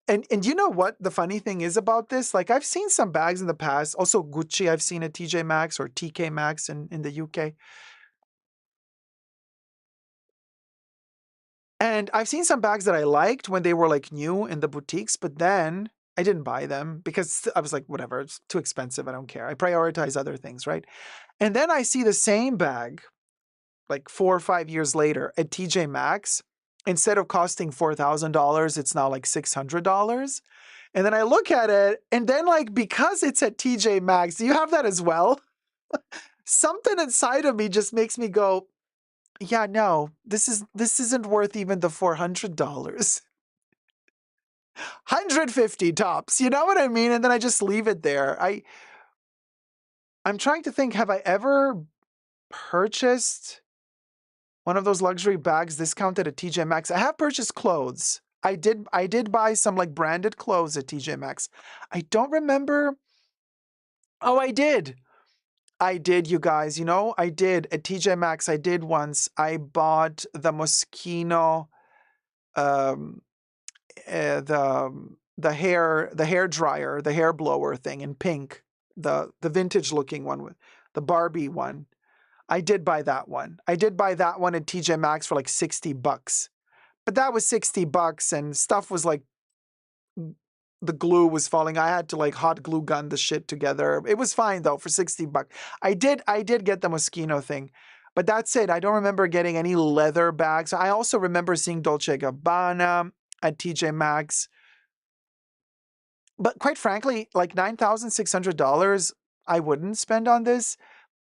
And you know what the funny thing is about this? Like I've seen some bags in the past, also Gucci I've seen at TJ Maxx or TK Maxx in the UK. And I've seen some bags that I liked when they were like new in the boutiques, but then I didn't buy them because I was like, whatever, it's too expensive. I don't care. I prioritize other things, right? And then I see the same bag like 4 or 5 years later at TJ Maxx. Instead of costing $4,000, it's now like $600. And then I look at it, and then like because it's at TJ Maxx, do you have that as well? Something inside of me just makes me go, yeah, no, this isn't worth even the $400. $150 tops, you know what I mean? And then I just leave it there. I'm trying to think, have I ever purchased one of those luxury bags discounted at TJ Maxx? I have purchased clothes. I did buy some like branded clothes at TJ Maxx. I don't remember. Oh, I did. I did, you guys. You know, I did at TJ Maxx. I did once. I bought the Moschino, um, the hair dryer, the hair blower thing in pink, the vintage looking one with the Barbie one. I did buy that one. I did buy that one at TJ Maxx for like $60. But that was $60 and stuff was like the glue was falling. I had to like hot glue gun the shit together. It was fine though for $60. I did get the Moschino thing. But that's it. I don't remember getting any leather bags. I also remember seeing Dolce & Gabbana at TJ Maxx. But quite frankly, like $9,600, I wouldn't spend on this.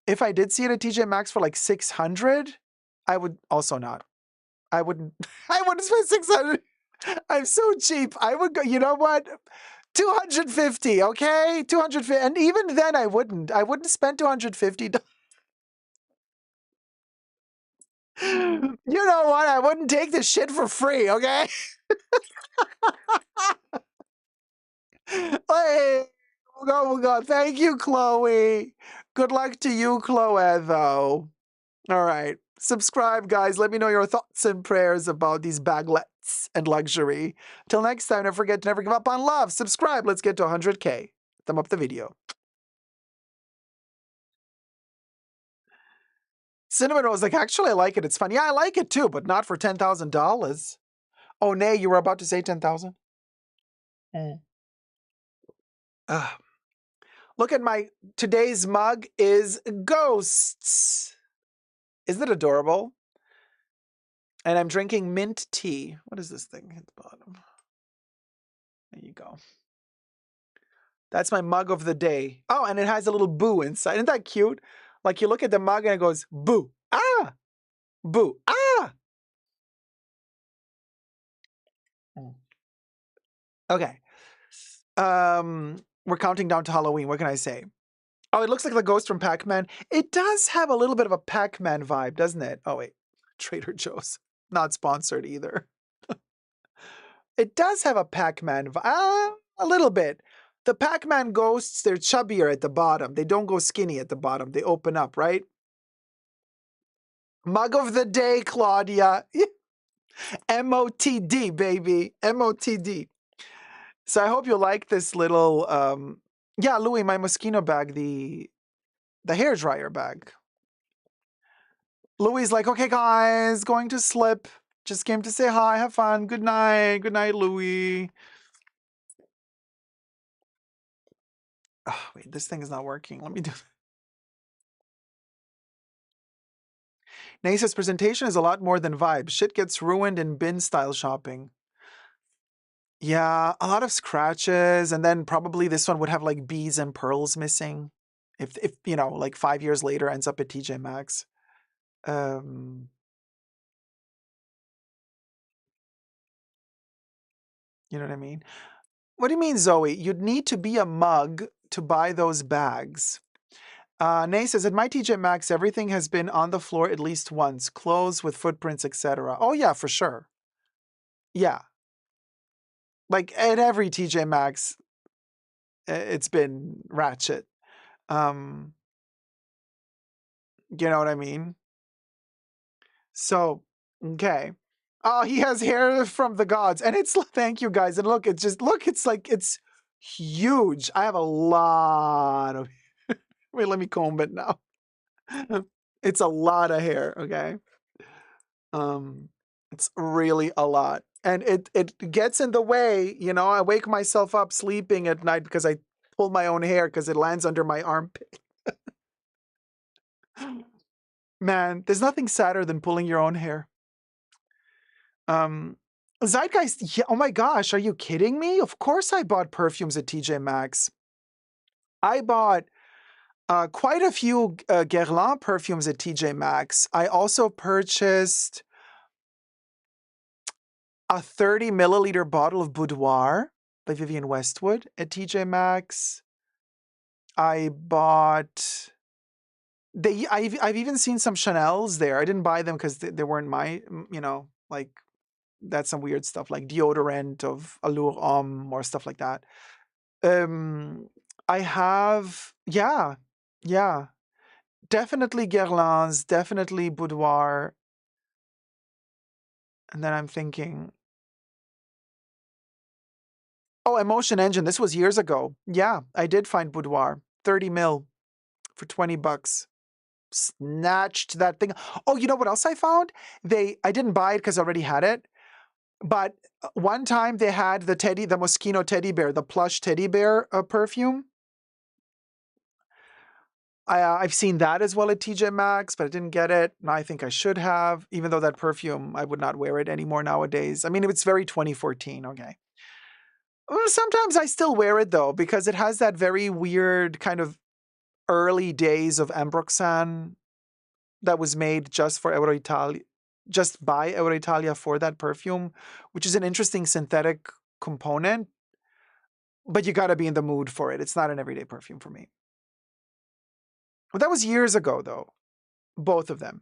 If I did see it at TJ Maxx for like $600, I would also not. I wouldn't spend $600. I'm so cheap. I would go, you know what? $250, okay? $250. And even then I wouldn't spend $250. You know what? I wouldn't take this shit for free, okay? Hey, Oh my God. Thank you, Chloe. Good luck to you, Chloe, though. All right. Subscribe, guys. Let me know your thoughts and prayers about these baglets and luxury. Till next time, don't forget to never give up on love. Subscribe. Let's get to 100K. Thumb up the video. Cinnamon was like, actually, I like it. It's fun. Yeah, I like it too, but not for $10,000. Oh, nay, you were about to say 10,000? Look at my, today's mug is ghosts. Isn't it adorable? And I'm drinking mint tea. What is this thing at the bottom? There you go. That's my mug of the day. Oh, and it has a little boo inside. Isn't that cute? Like you look at the mug and it goes, boo, ah, boo, ah. Okay. We're counting down to Halloween. What can I say? Oh, it looks like the ghost from Pac-Man. It does have a little bit of a Pac-Man vibe, doesn't it? Oh, wait. Trader Joe's. Not sponsored either. It does have a Pac-Man vibe. A little bit. The Pac-Man ghosts, they're chubbier at the bottom. They don't go skinny at the bottom. They open up, right? Mug of the day, Claudia. MOTD, baby. MOTD. So I hope you like this little, yeah, Louis, my Moschino bag, the hairdryer bag. Louis like, okay, guys, going to slip. Just came to say hi, have fun. Good night. Good night, Louis. Oh, wait, this thing is not working. Let me do. Nasa's presentation is a lot more than vibe. Shit gets ruined in bin style shopping. Yeah, a lot of scratches, and then probably this one would have like beads and pearls missing. If you know, like 5 years later ends up at TJ Maxx. You know what I mean? What do you mean, Zoe? You'd need to be a mug to buy those bags. Nay says, at my TJ Maxx, everything has been on the floor at least once. Clothes with footprints, etc. Oh, yeah, for sure. Yeah. Like, at every TJ Maxx, it's been ratchet. You know what I mean? So, okay. Oh, he has hair from the gods. And it's, thank you guys. And look, it's just, look, it's like, it's huge. I have a lot of, wait, let me comb it now. It's a lot of hair, okay? It's really a lot. And it gets in the way, you know, I wake myself up sleeping at night because I pull my own hair because it lands under my armpit. Man, there's nothing sadder than pulling your own hair. Zeitgeist, yeah, oh my gosh, are you kidding me? Of course I bought perfumes at TJ Maxx. I bought quite a few Guerlain perfumes at TJ Maxx. I also purchased a 30 milliliter bottle of Boudoir by Vivienne Westwood at TJ Maxx. I bought... I've even seen some Chanel's there. I didn't buy them because they weren't my, you know, like, that's some weird stuff, like deodorant of Allure Homme or stuff like that. I have, yeah, definitely Guerlain's, definitely Boudoir. And then I'm thinking, oh, Emotion Engine. This was years ago. Yeah, I did find Boudoir, 30 mil for $20. Snatched that thing. Oh, you know what else I found? I didn't buy it because I already had it. But one time they had the Moschino teddy bear, the plush teddy bear perfume. I've seen that as well at TJ Maxx, but I didn't get it. And I think I should have, even though that perfume, I would not wear it anymore nowadays. I mean, it's very 2014, okay. Sometimes I still wear it though, because it has that very weird kind of early days of Ambroxan that was made just for Euroitalia, just by Euroitalia for that perfume, which is an interesting synthetic component, but you got to be in the mood for it. It's not an everyday perfume for me. Well, that was years ago, though. Both of them.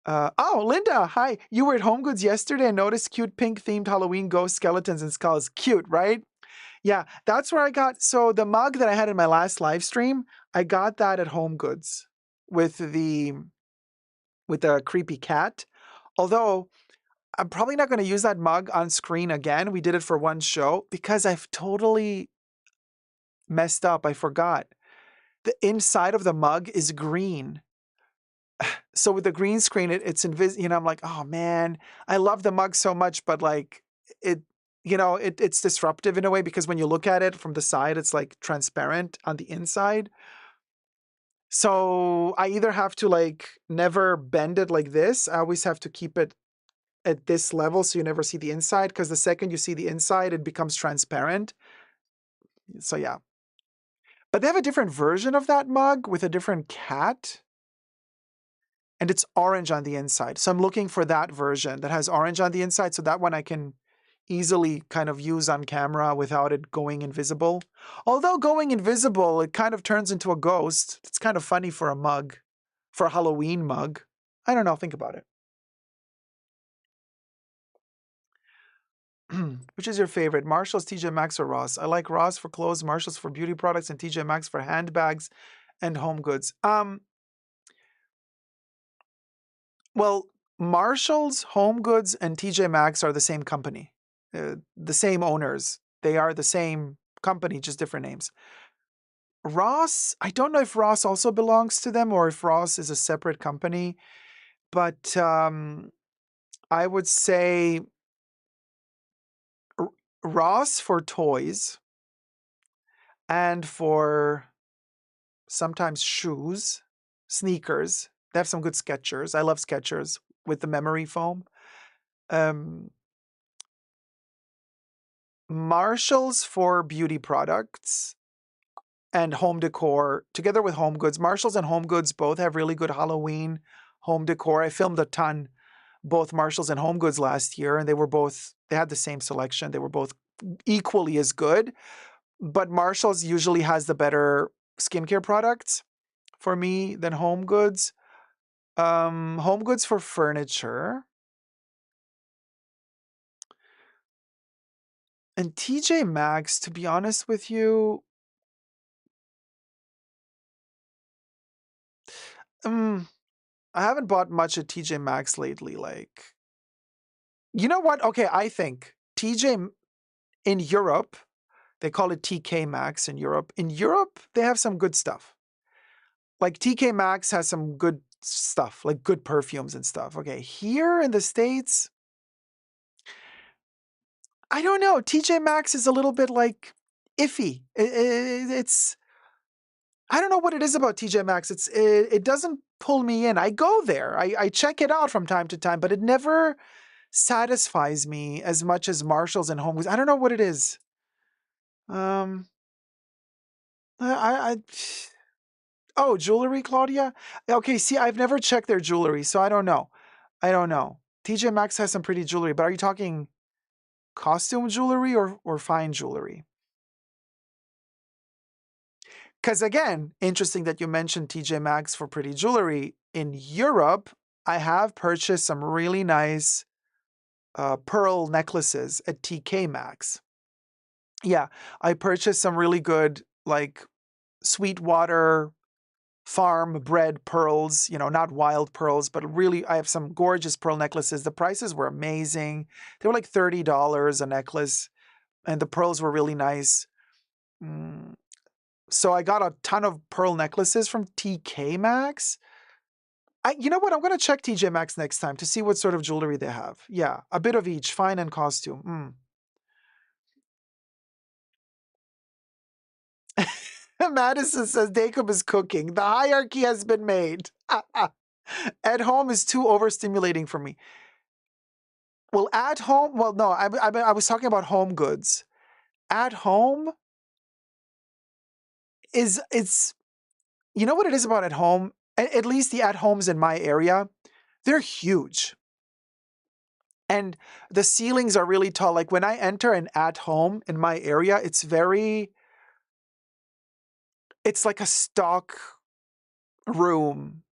Oh, Linda, hi. You were at Home Goods yesterday and noticed cute pink-themed Halloween ghost skeletons and skulls. Cute, right? Yeah, that's where I got. So the mug that I had in my last live stream, I got that at Home Goods with the creepy cat. Although I'm probably not going to use that mug on screen again. We did it for one show because I've totally messed up. I forgot. The inside of the mug is green. So with the green screen, it's invisible. You know, I'm like, oh man, I love the mug so much, but like it, it's disruptive in a way because when you look at it from the side, it's like transparent on the inside. So I either have to like never bend it like this. I always have to keep it at this level so you never see the inside, because the second you see the inside, it becomes transparent. So yeah. But they have a different version of that mug with a different cat. And it's orange on the inside. So I'm looking for that version that has orange on the inside. So that one I can easily kind of use on camera without it going invisible. Although going invisible, it kind of turns into a ghost. It's kind of funny for a mug, for a Halloween mug. I don't know, think about it. Which is your favorite? Marshalls, TJ Maxx, or Ross? I like Ross for clothes, Marshalls for beauty products, and TJ Maxx for handbags and home goods. Well, Marshalls, Home Goods, and TJ Maxx are the same company, the same owners. They are the same company, just different names. Ross, I don't know if Ross also belongs to them or if Ross is a separate company, but I would say Ross for toys and for sometimes shoes, sneakers. They have some good Skechers. I love Skechers with the memory foam. Um, Marshalls for beauty products and home decor, together with Home Goods. Marshalls and Home Goods both have really good Halloween home decor. I filmed a ton, both Marshalls and Home Goods last year, and they had the same selection. They were both equally as good, but Marshalls usually has the better skincare products for me than Home Goods. Home Goods for furniture. And TJ Maxx, to be honest with you, I haven't bought much at TJ Maxx lately. Like, you know what? Okay, I think TJ in Europe, they call it TK Maxx in Europe. In Europe, they have some good stuff. Like TK Maxx has some good stuff, like good perfumes and stuff. Okay, here in the States, I don't know. TJ Maxx is a little bit like iffy. It's I don't know what it is about TJ Maxx. It doesn't pull me in. I go there. I check it out from time to time, but it never satisfies me as much as Marshalls and Home Goods. I don't know what it is. Um, I oh, jewelry, Claudia. Okay, see, I've never checked their jewelry, so I don't know. I don't know. TJ Maxx has some pretty jewelry, but are you talking costume jewelry or fine jewelry? Because again, interesting that you mentioned TJ Maxx for pretty jewelry. In Europe, I have purchased some really nice pearl necklaces at TK Maxx. Yeah, I purchased some really good, like, Sweetwater farm bred pearls, not wild pearls, but really, I have some gorgeous pearl necklaces. The prices were amazing. They were like $30 a necklace, and the pearls were really nice. Mm, So I got a ton of pearl necklaces from TK Maxx. You know what? I'm gonna check TJ Maxx next time to see what sort of jewelry they have. Yeah, a bit of each, fine and costume. Madison says Dacob is cooking. The hierarchy has been made. At home is too overstimulating for me. Well, at home, well, no, I was talking about home goods. At home it's you know what it is about at home? At least the at homes in my area, they're huge. And the ceilings are really tall. Like when I enter an at home in my area, it's like a stock room,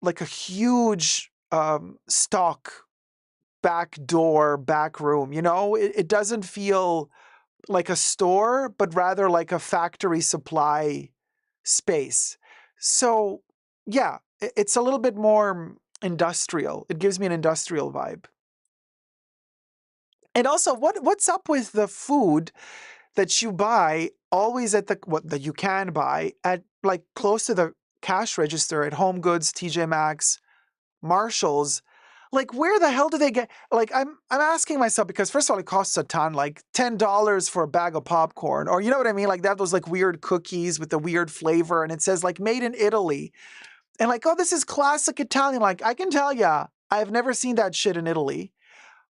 like a huge stock back door, back room. It doesn't feel like a store, but rather like a factory supply space. So yeah, it's a little bit more industrial. It gives me an industrial vibe. And also, what's up with the food that you buy always at that you can buy at like close to the cash register at Home Goods, TJ Maxx, Marshalls? Like, where the hell do they get? Like, I'm asking myself, because first of all, it costs a ton, like $10 for a bag of popcorn, or you know what I mean? Like, they have those like weird cookies with the weird flavor, and it says like made in Italy, and like, oh, this is classic Italian. Like, I can tell ya, I've never seen that shit in Italy,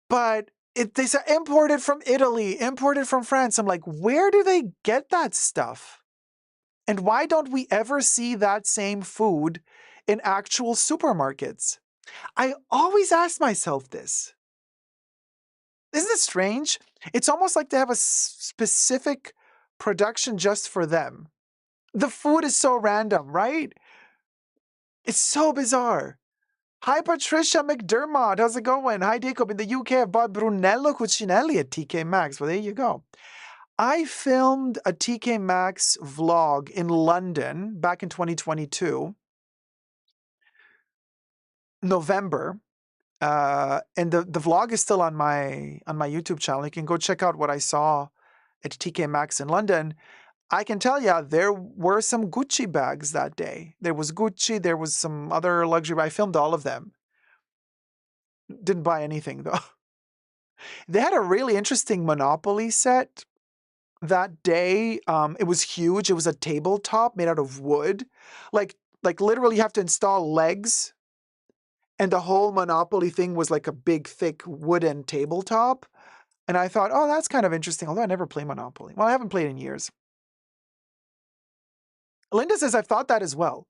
but they say imported from Italy, imported from France. I'm like, where do they get that stuff? And why don't we ever see that same food in actual supermarkets? I always ask myself this. Isn't it strange? It's almost like they have a specific production just for them. The food is so random, right? It's so bizarre. Hi, Patricia McDermott. How's it going? Hi, Dacob. In the UK, I've bought Brunello Cucinelli at TK Maxx. Well, there you go. I filmed a TK Maxx vlog in London back in 2022, November. And the vlog is still on my YouTube channel. You can go check out what I saw at TK Maxx in London. I can tell you, there were some Gucci bags that day. There was Gucci, there was some other luxury. I filmed all of them. Didn't buy anything though. They had a really interesting Monopoly set that day. It was huge. It was a tabletop made out of wood. Like literally you have to install legs. And the whole Monopoly thing was like a big, thick wooden tabletop. And I thought, oh, that's kind of interesting. Although I never play Monopoly. Well, I haven't played in years. Linda says, I've thought that as well.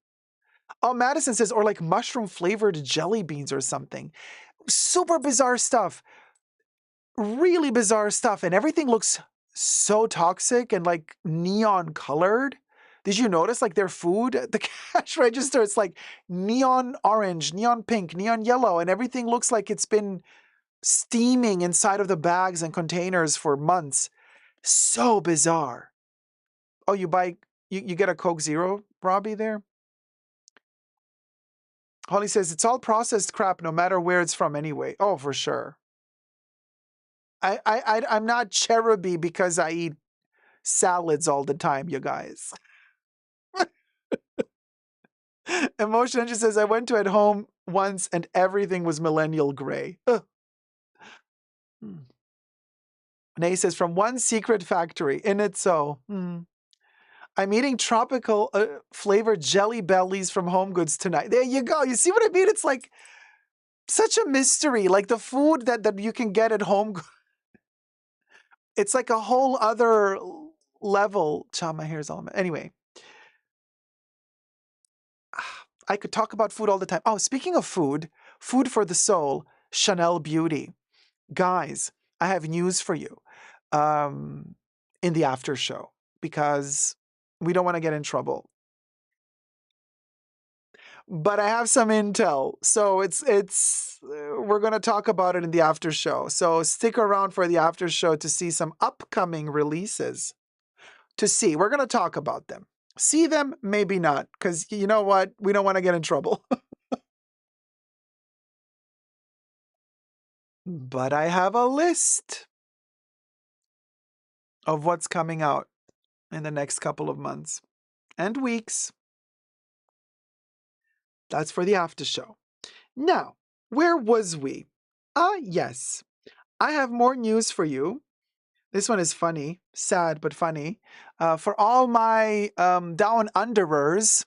Oh, Madison says, or like mushroom flavored jelly beans or something. Super bizarre stuff. Really bizarre stuff. And everything looks so toxic and like neon colored. Did you notice like their food at the cash register? It's like neon orange, neon pink, neon yellow, and everything looks like it's been steaming inside of the bags and containers for months. So bizarre. Oh, you get a Coke Zero, Robbie, there? Holly says, it's all processed crap no matter where it's from anyway. Oh, for sure. I'm not cheruby because I eat salads all the time, you guys. Emotion Engine says, I went to at home once and everything was millennial gray. Nay says, from one secret factory. In it so. I'm eating tropical flavored jelly bellies from Home Goods tonight. There you go. You see what I mean? It's like such a mystery. Like the food that you can get at Home Goods. It's like a whole other level. Child, my hair's all... Anyway. I could talk about food all the time. Oh, speaking of food for the soul, Chanel Beauty. Guys, I have news for you in the after show because we don't want to get in trouble. But I have some intel. So we're going to talk about it in the after show. So stick around for the after show to see some upcoming releases. We're going to talk about them. See them, maybe not, because you know what? We don't want to get in trouble. But I have a list of what's coming out in the next couple of months and weeks. That's for the after show. Now, where was we? Yes. I have more news for you. This one is funny, sad, but funny. For all my down underers,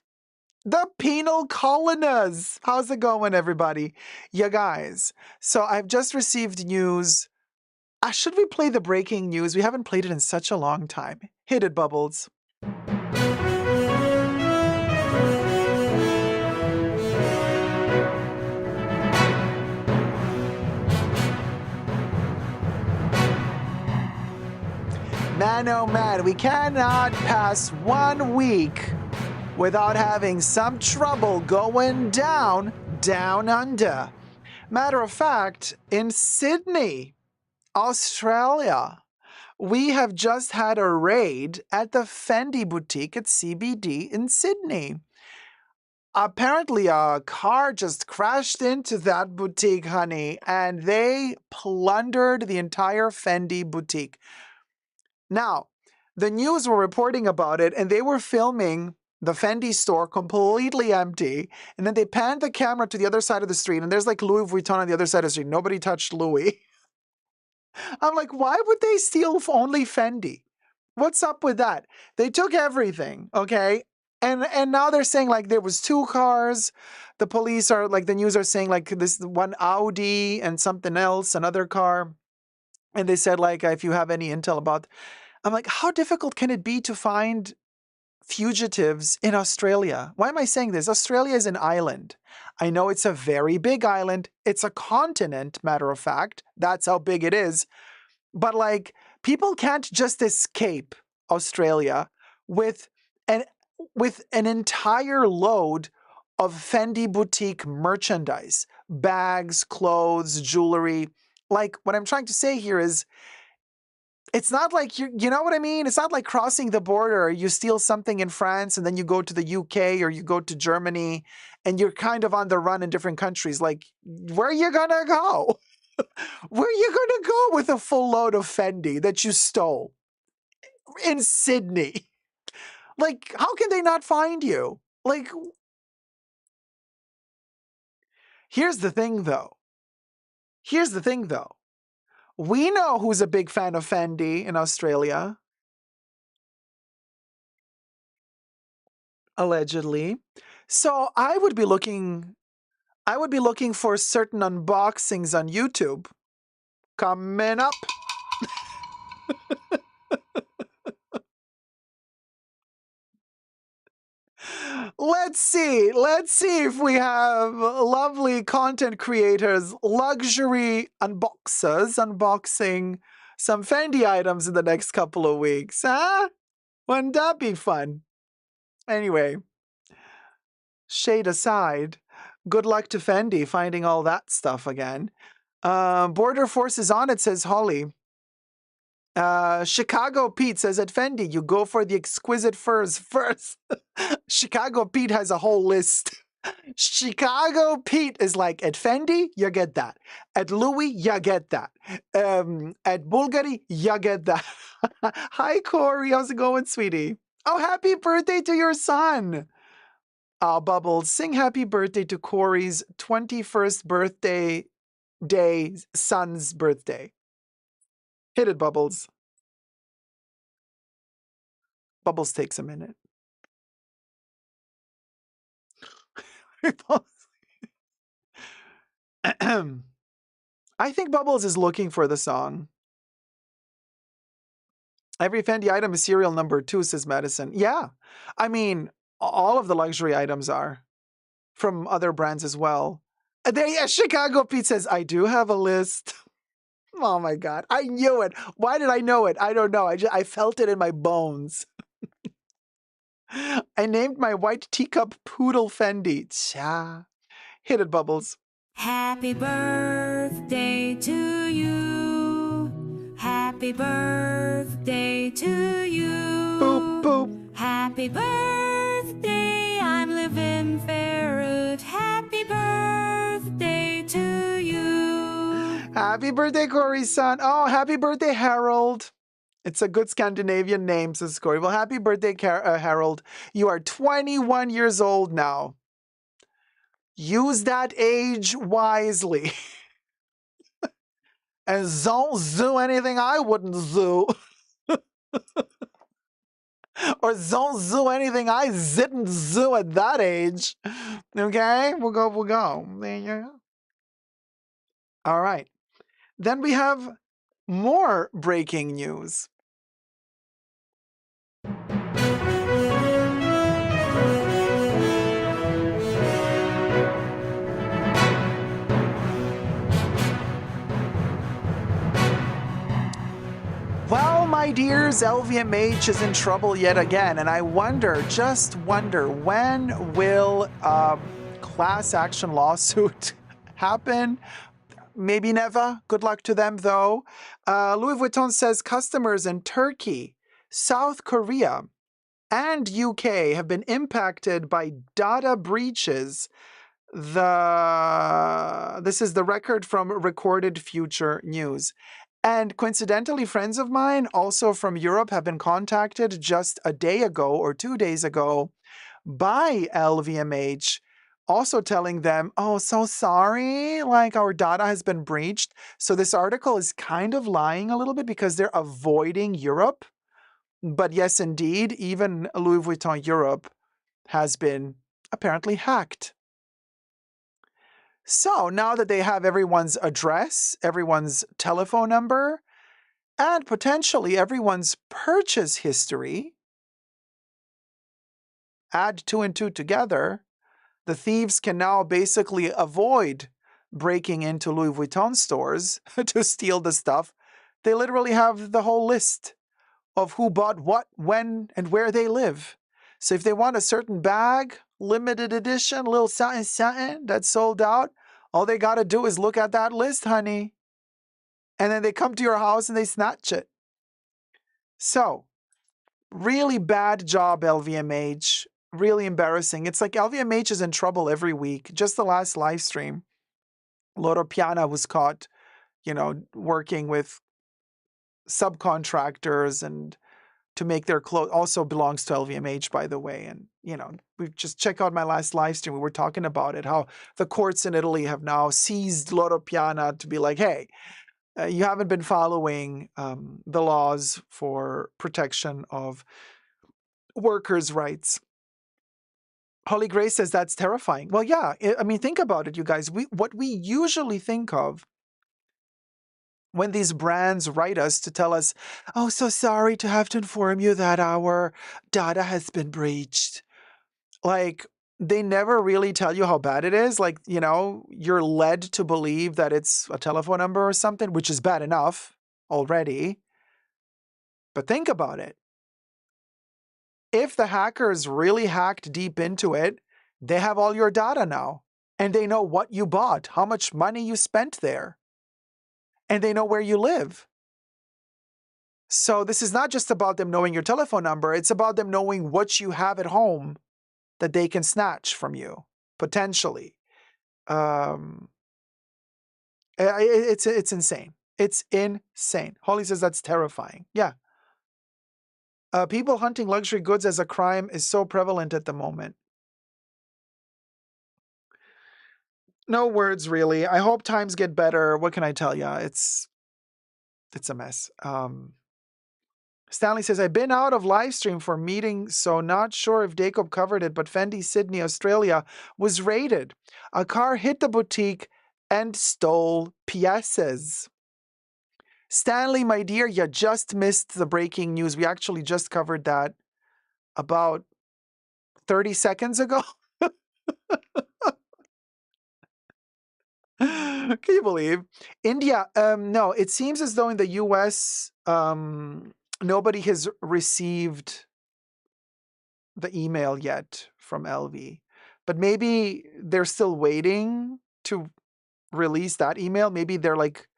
the penal colonies. How's it going, everybody? You guys. So I've just received news. Should we play the breaking news? We haven't played it in such a long time. Hit it, Bubbles. Man, oh man, we cannot pass 1 week without having some trouble going down under. Matter of fact, in Sydney, Australia, we have just had a raid at the Fendi boutique at CBD in Sydney. Apparently, a car just crashed into that boutique, honey, and they plundered the entire Fendi boutique. Now, the news were reporting about it, and they were filming the Fendi store completely empty. And then they panned the camera to the other side of the street, and there's like Louis Vuitton on the other side of the street. Nobody touched Louis. I'm like, why would they steal only Fendi? What's up with that? They took everything, okay? And now they're saying like there was 2 cars. The police are like, the news are saying like this one Audi and something else, another car. And they said like, if you have any intel about, I'm like, how difficult can it be to find fugitives in Australia? Why am I saying this? Australia is an island. I know it's a very big island. It's a continent, matter of fact. That's how big it is. But like, people can't just escape Australia with an entire load of Fendi boutique merchandise, bags, clothes, jewelry. Like, what I'm trying to say here is, it's not like you know what I mean? It's not like crossing the border. You steal something in France and then you go to the UK or you go to Germany and you're kind of on the run in different countries. Like, where are you gonna go? Where are you gonna go with a full load of Fendi that you stole in Sydney? Like, how can they not find you? Like, here's the thing though. We know who's a big fan of Fendi in Australia. Allegedly. So I would be looking for certain unboxings on YouTube coming up. Let's see if we have lovely content creators, luxury unboxers, unboxing some Fendi items in the next couple of weeks, huh? Wouldn't that be fun? Anyway, shade aside, good luck to Fendi finding all that stuff again. Border Force is on it, says Holly. Chicago Pete says at Fendi, you go for the exquisite furs first. Chicago Pete has a whole list. Chicago Pete is like, at Fendi, you get that. At Louis, you get that. At Bulgari, you get that. Hi, Corey. How's it going, sweetie? Oh, happy birthday to your son. Oh, Bubbles, sing happy birthday to Corey's 21st birthday day, son's birthday. Hit it, Bubbles. Bubbles takes a minute. I think Bubbles is looking for the song. Every Fendi item is serial number 2, says Madison. Yeah. I mean, all of the luxury items are from other brands as well. Chicago Pete says, I do have a list. Oh my God. I knew it. Why did I know it? I don't know. I felt it in my bones. I named my white teacup Poodle Fendi. Cha. Hit it, Bubbles. Happy birthday to you. Happy birthday to you. Boop, boop. Happy birthday, I'm living ferret. Happy birthday to you. Happy birthday, Corey's son. Oh, happy birthday, Harold. It's a good Scandinavian name, says Corey. Well, happy birthday, Harold. You are 21 years old now. Use that age wisely. And don't do anything I wouldn't do. Or don't do anything I didn't do at that age. Okay? We'll go. There you go. All right. Then we have more breaking news. Well, my dears, LVMH is in trouble yet again, and I just wonder, when will a class action lawsuit happen? maybe never. Good luck to them, though. Louis Vuitton says customers in Turkey, South Korea, and UK have been impacted by data breaches. This is the record from Recorded Future News. And coincidentally, friends of mine, also from Europe, have been contacted just a day ago or 2 days ago by LVMH, also telling them, oh, so sorry, like our data has been breached. So this article is kind of lying a little bit because they're avoiding Europe. But yes, indeed, even Louis Vuitton Europe has been apparently hacked. So now that they have everyone's address, everyone's telephone number, and potentially everyone's purchase history, add 2 and 2 together, the thieves can now basically avoid breaking into Louis Vuitton stores to steal the stuff. They literally have the whole list of who bought what, when, and where they live. So if they want a certain bag, limited edition, little something that's sold out, all they got to do is look at that list, honey. And then they come to your house and they snatch it. So, really bad job, LVMH. Really embarrassing. It's like LVMH is in trouble every week. Just the last live stream, Loro Piana was caught, working with subcontractors and to make their clothes. Also belongs to LVMH, by the way. And, we just check out my last live stream. We were talking about it, how the courts in Italy have now seized Loro Piana to be like, hey, you haven't been following the laws for protection of workers' rights. Holly Grace says that's terrifying. Well, yeah, I mean, think about it, you guys. What we usually think of when these brands write us to tell us, oh, so sorry to have to inform you that our data has been breached. Like, they never really tell you how bad it is. Like, you're led to believe that it's a telephone number or something, which is bad enough already. But think about it. If the hackers really hacked deep into it, they have all your data now. And they know what you bought, how much money you spent there. And they know where you live. So this is not just about them knowing your telephone number. It's about them knowing what you have at home that they can snatch from you, potentially. It's insane. It's insane. Holly says that's terrifying. Yeah. People hunting luxury goods as a crime is so prevalent at the moment. No words, really. I hope times get better. What can I tell you? It's a mess. Stanley says, I've been out of live stream for meetings, so not sure if Dacob covered it, but Fendi Sydney, Australia was raided. A car hit the boutique and stole pièces. Stanley, my dear, you just missed the breaking news. We actually just covered that about 30 seconds ago. Can you believe? India, no, it seems as though in the US, nobody has received the email yet from LV. But maybe they're still waiting to release that email. Maybe they're like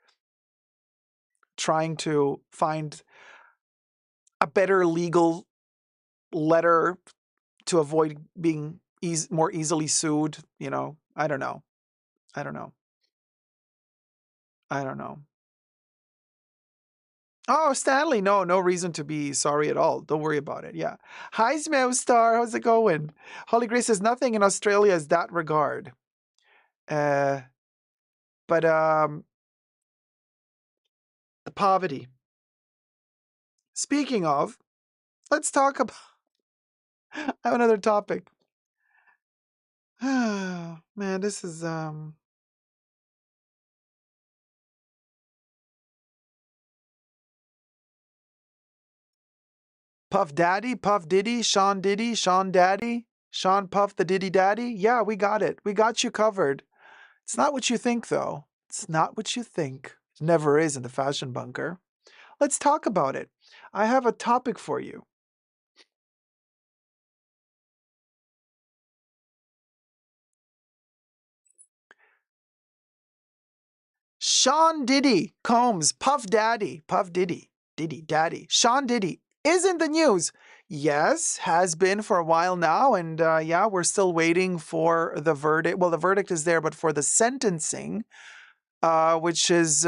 trying to find a better legal letter to avoid being more easily sued. I don't know. Oh, Stanley, no reason to be sorry at all. Don't worry about it. Yeah. Hi, Star. How's it going? Holly Grace says nothing in Australia is that regard. But the poverty. Speaking of, let's talk about. I have another topic. Oh, man, this is Puff Daddy, Puff Diddy, Sean Daddy, Sean Puff the Diddy Daddy. Yeah, we got it. We got you covered. It's not what you think, though. It's not what you think. It never is in the fashion bunker. Let's talk about it. I have a topic for you. Sean Diddy Combs, Puff Daddy, Puff Diddy, Diddy Daddy, Sean Diddy is in the news. Yes, has been for a while now. And yeah, we're still waiting for the verdict. Well, the verdict is there, but for the sentencing, which is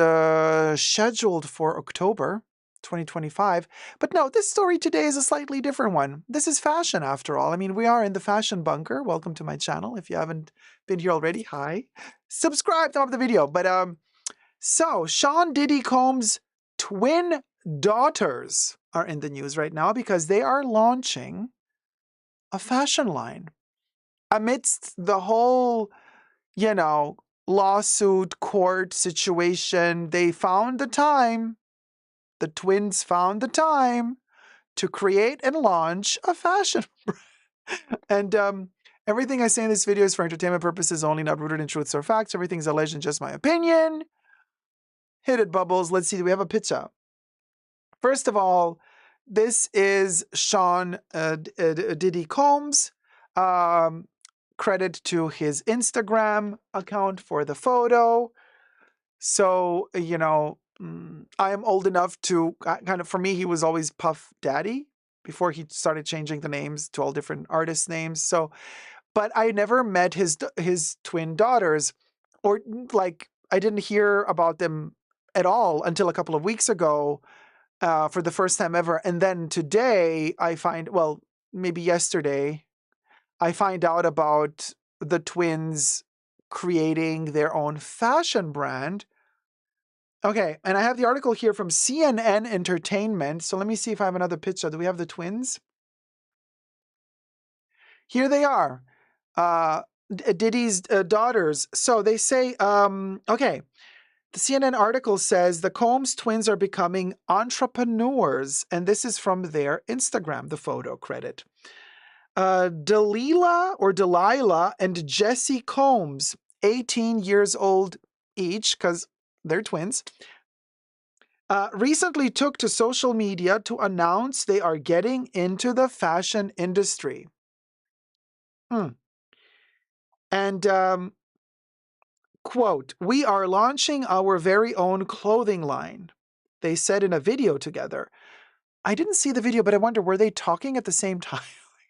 scheduled for October 2025. But no, this story today is a slightly different one. This is fashion after all. I mean, we are in the fashion bunker. Welcome to my channel. If you haven't been here already, hi. Subscribe, thumb up the video. But so Sean Diddy Combs' twin daughters are in the news right now because they are launching a fashion line. Amidst the whole, you know, lawsuit, court situation, they found the time, the twins found the time to create and launch a fashion brand. And everything I say in this video is for entertainment purposes only, not rooted in truths or facts. Everything's alleged and just my opinion. Hit it, Bubbles. Let's see, do we have a picture? First of all, this is Sean Diddy Combs. Credit to his Instagram account for the photo. So, you know, I am old enough to kind of, for me, he was always Puff Daddy before he started changing the names to all different artist names. So, but I never met his twin daughters, or like I didn't hear about them at all until a couple of weeks ago for the first time ever. And then today I find, well, maybe yesterday, I find out about the twins creating their own fashion brand. Okay, and I have the article here from CNN Entertainment. So let me see if I have another picture. Do we have the twins? Here they are. Diddy's daughters. So they say, okay, the CNN article says the Combs twins are becoming entrepreneurs. And this is from their Instagram, the photo credit. Delilah and Jesse Combs, 18 years old each, because they're twins, recently took to social media to announce they are getting into the fashion industry. And, quote, "We are launching our very own clothing line," they said in a video together. I didn't see the video, but I wonder, were they talking at the same time?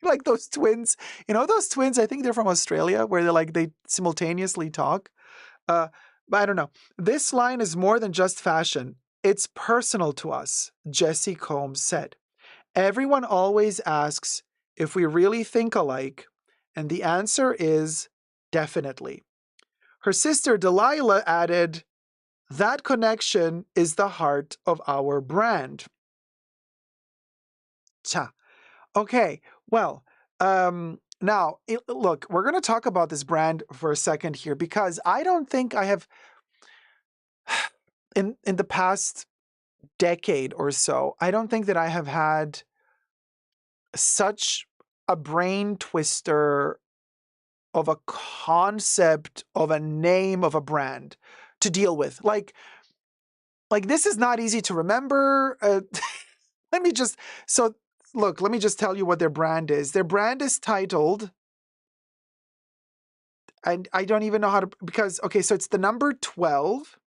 Like those twins, you know, those twins, I think they're from Australia, where they're like, they simultaneously talk. But I don't know. This line is more than just fashion. It's personal to us, Jesse Combs said. Everyone always asks if we really think alike, and the answer is definitely. Her sister Delilah added, that connection is the heart of our brand. Cha. Okay, well, now, look, we're going to talk about this brand for a second here, because I don't think I have, in the past decade or so, I don't think that I have had such a brain twister of a concept of a name of a brand to deal with. Like this is not easy to remember. Let me just tell you what their brand is. Their brand is titled, and I don't even know how to, because, okay, so it's the number 12,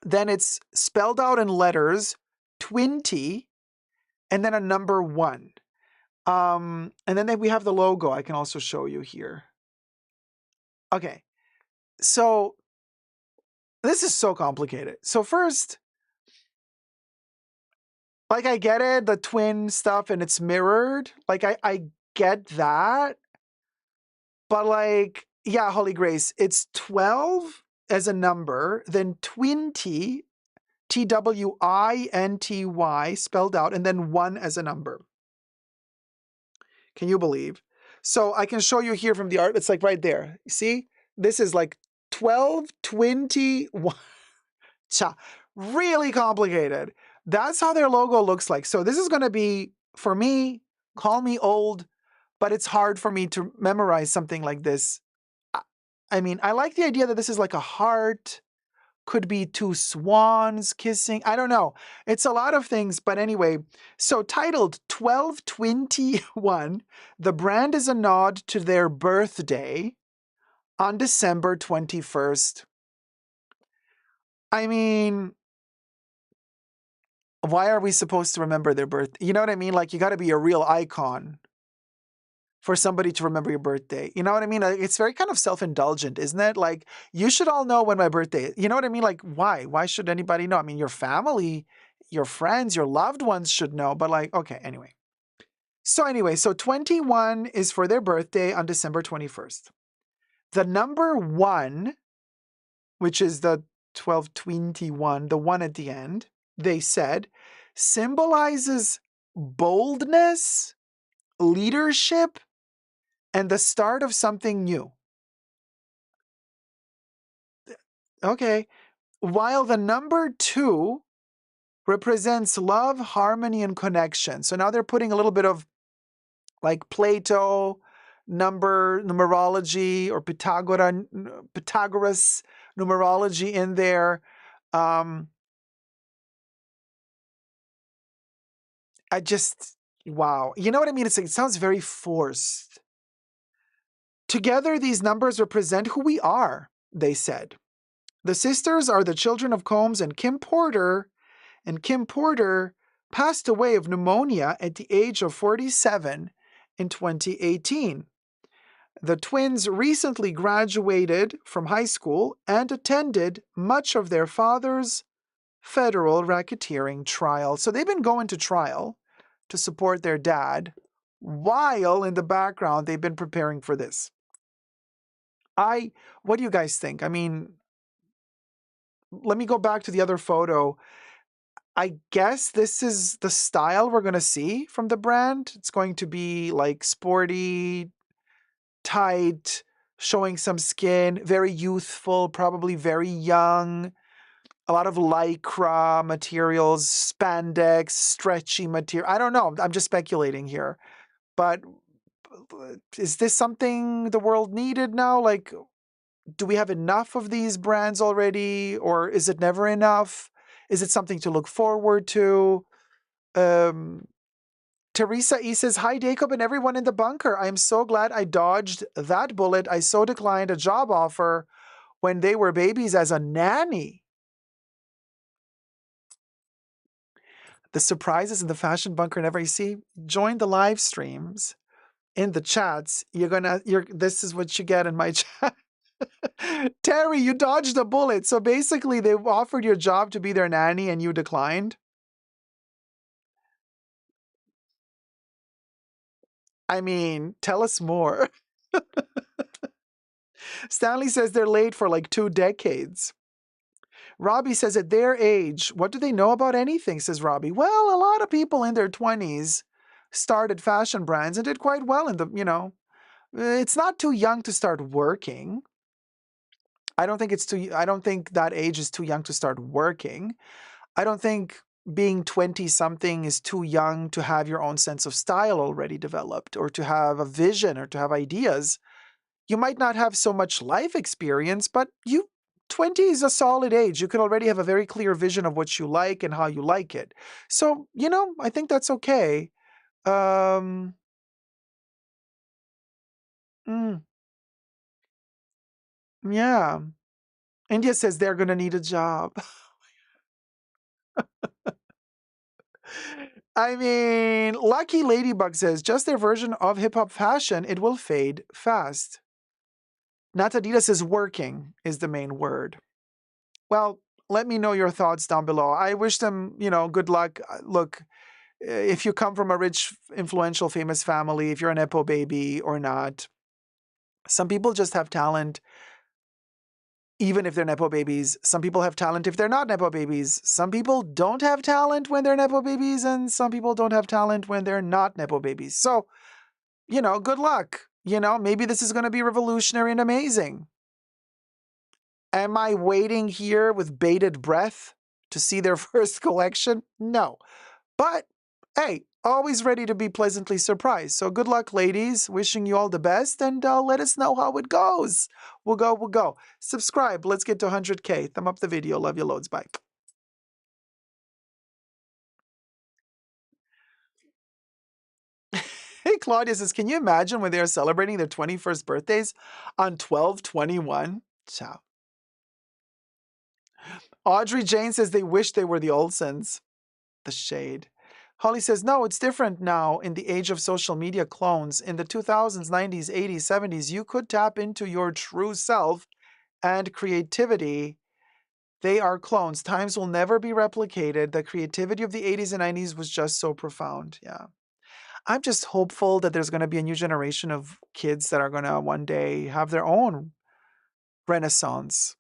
then it's spelled out in letters, 20, and then a number 1. And then we have the logo. I can also show you here. Okay, so this is so complicated. So first, like, I get it, the twin stuff, and it's mirrored. Like, I get that. But like, yeah, Holy Grace, it's 12 as a number, then 20, Twinty, spelled out, and then 1 as a number. Can you believe? So I can show you here from the art. It's like right there. See? This is like 12, 20, 1. Cha. Really complicated. That's how their logo looks like. So this is going to be, for me, call me old, but it's hard for me to memorize something like this. I mean, I like the idea that this is like a heart, could be 2 swans kissing. I don't know. It's a lot of things, but anyway. So titled 1221, the brand is a nod to their birthday on December 21st. I mean, why are we supposed to remember their birth? You know what I mean? Like, you got to be a real icon for somebody to remember your birthday. You know what I mean? It's very kind of self-indulgent, isn't it? Like, you should all know when my birthday is. You know what I mean? Like, why? Why should anybody know? I mean, your family, your friends, your loved ones should know. But like, okay, anyway. So 21 is for their birthday on December 21st. The number 1, which is the 1221, the 1 at the end, they said, symbolizes boldness, leadership, and the start of something new. Okay. While the number 2 represents love, harmony, and connection. So now they're putting a little bit of like Plato, numerology, or Pythagoras numerology in there. Wow. You know what I mean? It sounds very forced. Together, these numbers represent who we are, they said. The sisters are the children of Combs and Kim Porter passed away of pneumonia at the age of 47 in 2018. The twins recently graduated from high school and attended much of their father's federal racketeering trial. So they've been going to trial to support their dad, while in the background they've been preparing for this. What do you guys think? I mean, let me go back to the other photo. I guess this is the style we're going to see from the brand. It's going to be like sporty, tight, showing some skin, very youthful, probably very young. A lot of lycra materials, spandex, stretchy material. I don't know. I'm just speculating here. But is this something the world needed now? Like, do we have enough of these brands already? Or is it never enough? Is it something to look forward to? Teresa E says, hi, Dacob and everyone in the bunker. I am so glad I dodged that bullet. I so declined a job offer when they were babies as a nanny. The surprises in the fashion bunker never. You see, join the live streams in the chats. This is what you get in my chat. Terry, you dodged a bullet. So basically, they offered your job to be their nanny and you declined. I mean, tell us more. Stanley says they're late for like 2 decades. Robbie says at their age, what do they know about anything, says Robbie. Well, a lot of people in their 20s started fashion brands and did quite well in the, it's not too young to start working. I don't think that age is too young to start working. I don't think being 20-something is too young to have your own sense of style already developed, or to have a vision, or to have ideas. You might not have so much life experience, but 20 is a solid age. You can already have a very clear vision of what you like and how you like it. So, I think that's okay. Yeah. India says they're going to need a job. I mean, Lucky Ladybug says, just their version of hip-hop fashion, it will fade fast. Natadita says working is the main word. Well, let me know your thoughts down below. I wish them, good luck. Look, if you come from a rich, influential, famous family, if you're a Nepo baby or not, some people just have talent even if they're Nepo babies. Some people have talent if they're not Nepo babies. Some people don't have talent when they're Nepo babies, and some people don't have talent when they're not Nepo babies. So, good luck. Maybe this is going to be revolutionary and amazing. Am I waiting here with bated breath to see their first collection? No. But, hey, always ready to be pleasantly surprised. So good luck, ladies. Wishing you all the best, and let us know how it goes. We'll go. Subscribe. Let's get to 100K. Thumb up the video. Love you loads. Bye. Hey, Claudia says, can you imagine when they are celebrating their 21st birthdays on 12/21? Ciao. Audrey Jane says they wish they were the Olsens. The shade. Holly says, no, it's different now in the age of social media clones. In the 2000s, 90s, 80s, 70s, you could tap into your true self and creativity. They are clones. Times will never be replicated. The creativity of the 80s and 90s was just so profound. Yeah. I'm just hopeful that there's going to be a new generation of kids that are going to one day have their own renaissance.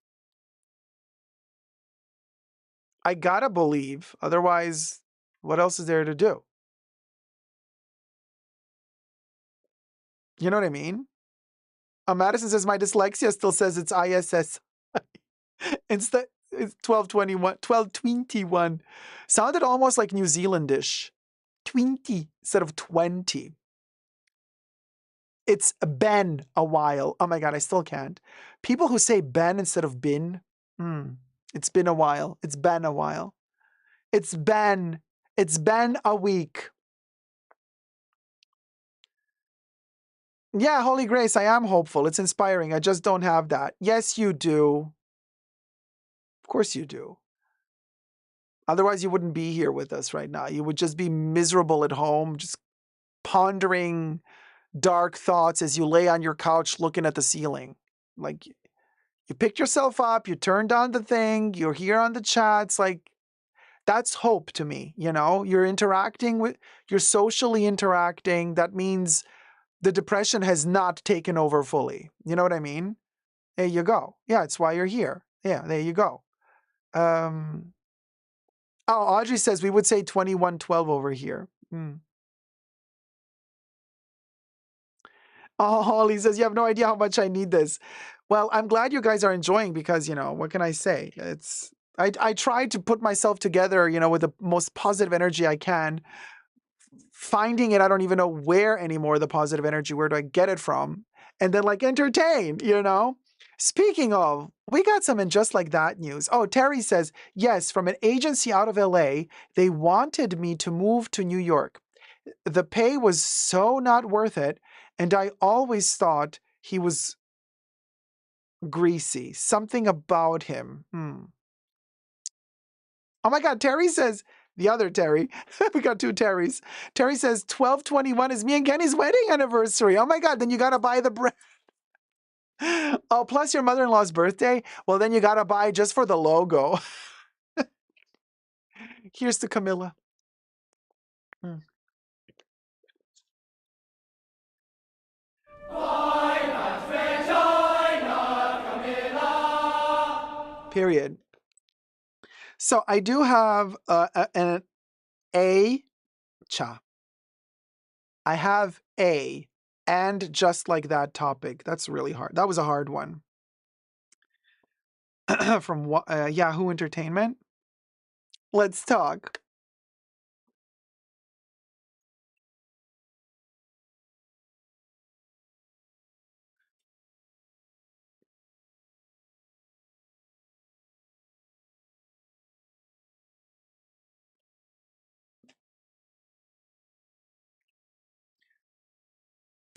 I gotta believe. Otherwise, what else is there to do? You know what I mean? Madison says, my dyslexia still says it's ISS. Instead, it's 1221. Sounded almost like New Zealandish. 20 instead of 20. It's been a while. Oh my God, I still can't. People who say ben instead of bin. It's been a while. It's been a while. It's been a week. Yeah, Holy Grace, I am hopeful. It's inspiring. I just don't have that. Yes, you do. Of course you do. Otherwise, you wouldn't be here with us right now. You would just be miserable at home, just pondering dark thoughts as you lay on your couch looking at the ceiling. Like, you picked yourself up, you turned on the thing, you're here on the chats. Like, that's hope to me, you know? You're socially interacting. That means the depression has not taken over fully. You know what I mean? There you go. Yeah, it's why you're here. Yeah, there you go. Audrey says we would say 2112 over here. Oh, Holly says, you have no idea how much I need this. Well, I'm glad you guys are enjoying because, you know, what can I say? I try to put myself together, you know, with the most positive energy I can. Finding it, I don't even know where anymore, the positive energy. Where do I get it from? And then, like, entertain, you know? Speaking of, we got some in Just Like That news. Oh, Terry says, yes, from an agency out of LA, they wanted me to move to New York. The pay was so not worth it, and I always thought he was greasy. Something about him. Oh my God, Terry says, the other Terry, we got two Terrys. Terry says, 12/21 is me and Kenny's wedding anniversary. Oh my God, then you got to buy the bread. Oh, plus your mother-in-law's birthday? Well, then you got to buy just for the logo. Here's to Camilla. Period. So I do have an I have a and Just Like That topic. That's really hard. That was a hard one. From Yahoo Entertainment. Let's talk.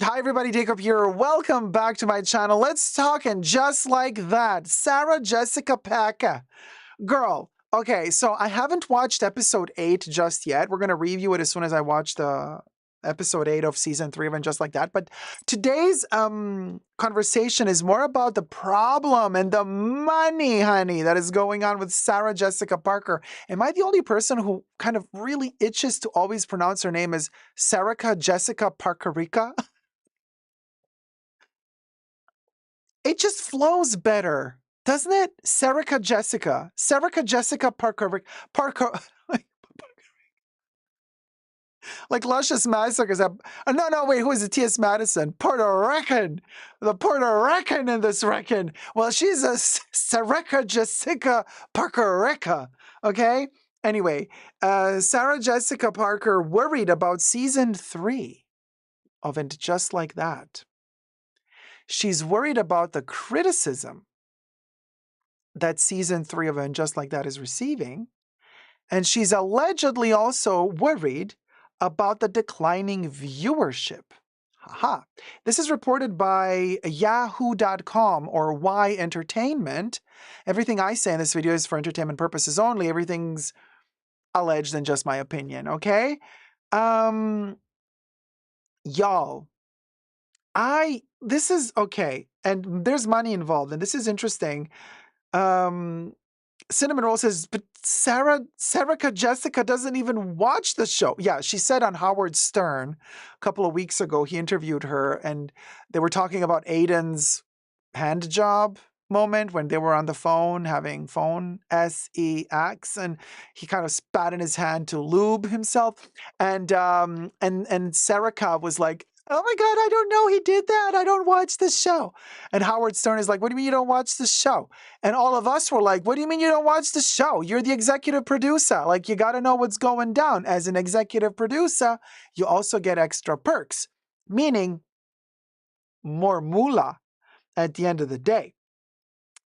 Hi everybody, Dacob here. Welcome back to my channel. Let's talk and Just Like That. Sarah Jessica Parker. Girl, okay, so I haven't watched episode 8 just yet. We're going to review it as soon as I watch the episode 8 of season 3 of And Just Like That. But today's conversation is more about the problem and the money, honey, that is going on with Sarah Jessica Parker. Am I the only person who kind of really itches to always pronounce her name as Sarah Jessica Parkerica? It just flows better, doesn't it? Sarah Jessica Parker, like Luscious Massacre. No, wait, who is it? T.S. Madison, Puerto Rican, the Puerto Rican in this reckon. Well, she's a Sarah Jessica Parkerica, okay? Anyway, Sarah Jessica Parker worried about season 3 of And Just Like That. She's worried about the criticism that season 3 of And Just Like That is receiving. And she's allegedly also worried about the declining viewership. Aha. This is reported by yahoo.com or Y Entertainment. Everything I say in this video is for entertainment purposes only. Everything's alleged and just my opinion, okay? Y'all, this is okay, and there's money involved, and this is interesting. Cinnamon Roll says, but Serica Jessica doesn't even watch the show. Yeah, she said on Howard Stern a couple of weeks ago, he interviewed her, and they were talking about Aiden's hand job moment when they were on the phone having phone sex, and he kind of spat in his hand to lube himself, and Serica was like, oh my God, I don't know he did that. I don't watch this show. And Howard Stern is like, what do you mean you don't watch the show? And all of us were like, what do you mean you don't watch the show? You're the executive producer. Like, you got to know what's going down. As an executive producer, you also get extra perks, meaning more moolah at the end of the day.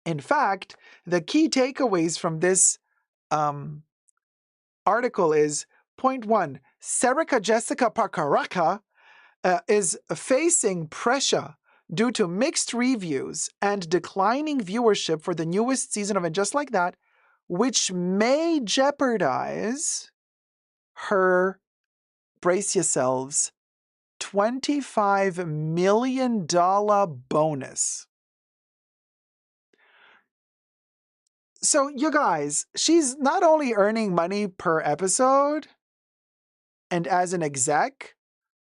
In fact, the key takeaways from this article is, point one, Serica Jessica Parkaraka is facing pressure due to mixed reviews and declining viewership for the newest season of And Just Like That, which may jeopardize her, brace yourselves, $25 million bonus. So, you guys, she's not only earning money per episode and as an exec,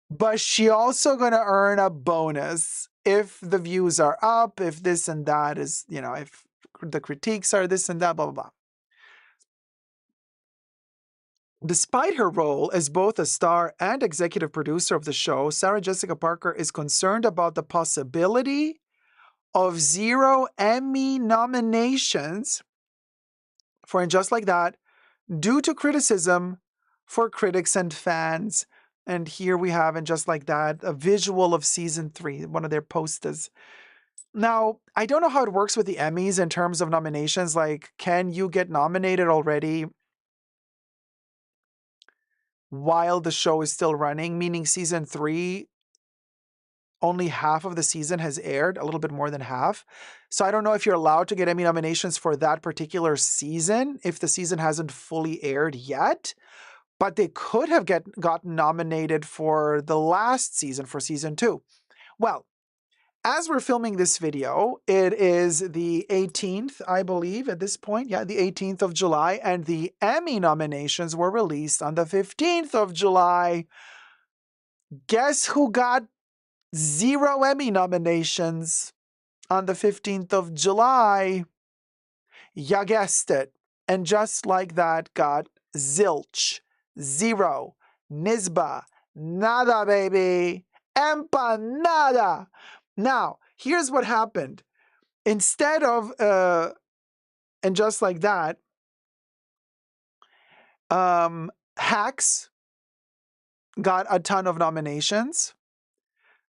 but she also going to earn a bonus if the views are up, if this and that is, if the critiques are this and that, blah, blah, blah. Despite her role as both a star and executive producer of the show, Sarah Jessica Parker is concerned about the possibility of 0 Emmy nominations for And Just Like That due to criticism for critics and fans. And here we have, And Just Like That, a visual of season 3, one of their posters. Now, I don't know how it works with the Emmys in terms of nominations. Like, can you get nominated already while the show is still running? Meaning season 3, only half of the season has aired, a little bit more than half. So I don't know if you're allowed to get Emmy nominations for that particular season if the season hasn't fully aired yet. But they could have gotten nominated for the last season, for season 2. Well, as we're filming this video, it is the 18th, I believe, at this point. Yeah, the 18th of July. And the Emmy nominations were released on the 15th of July. Guess who got 0 Emmy nominations on the 15th of July? Ya guessed it. And Just Like That got zilch. 0. Nisba. Nada, baby. Empanada. Now, here's what happened. Instead of, And Just Like That, Hacks got a ton of nominations.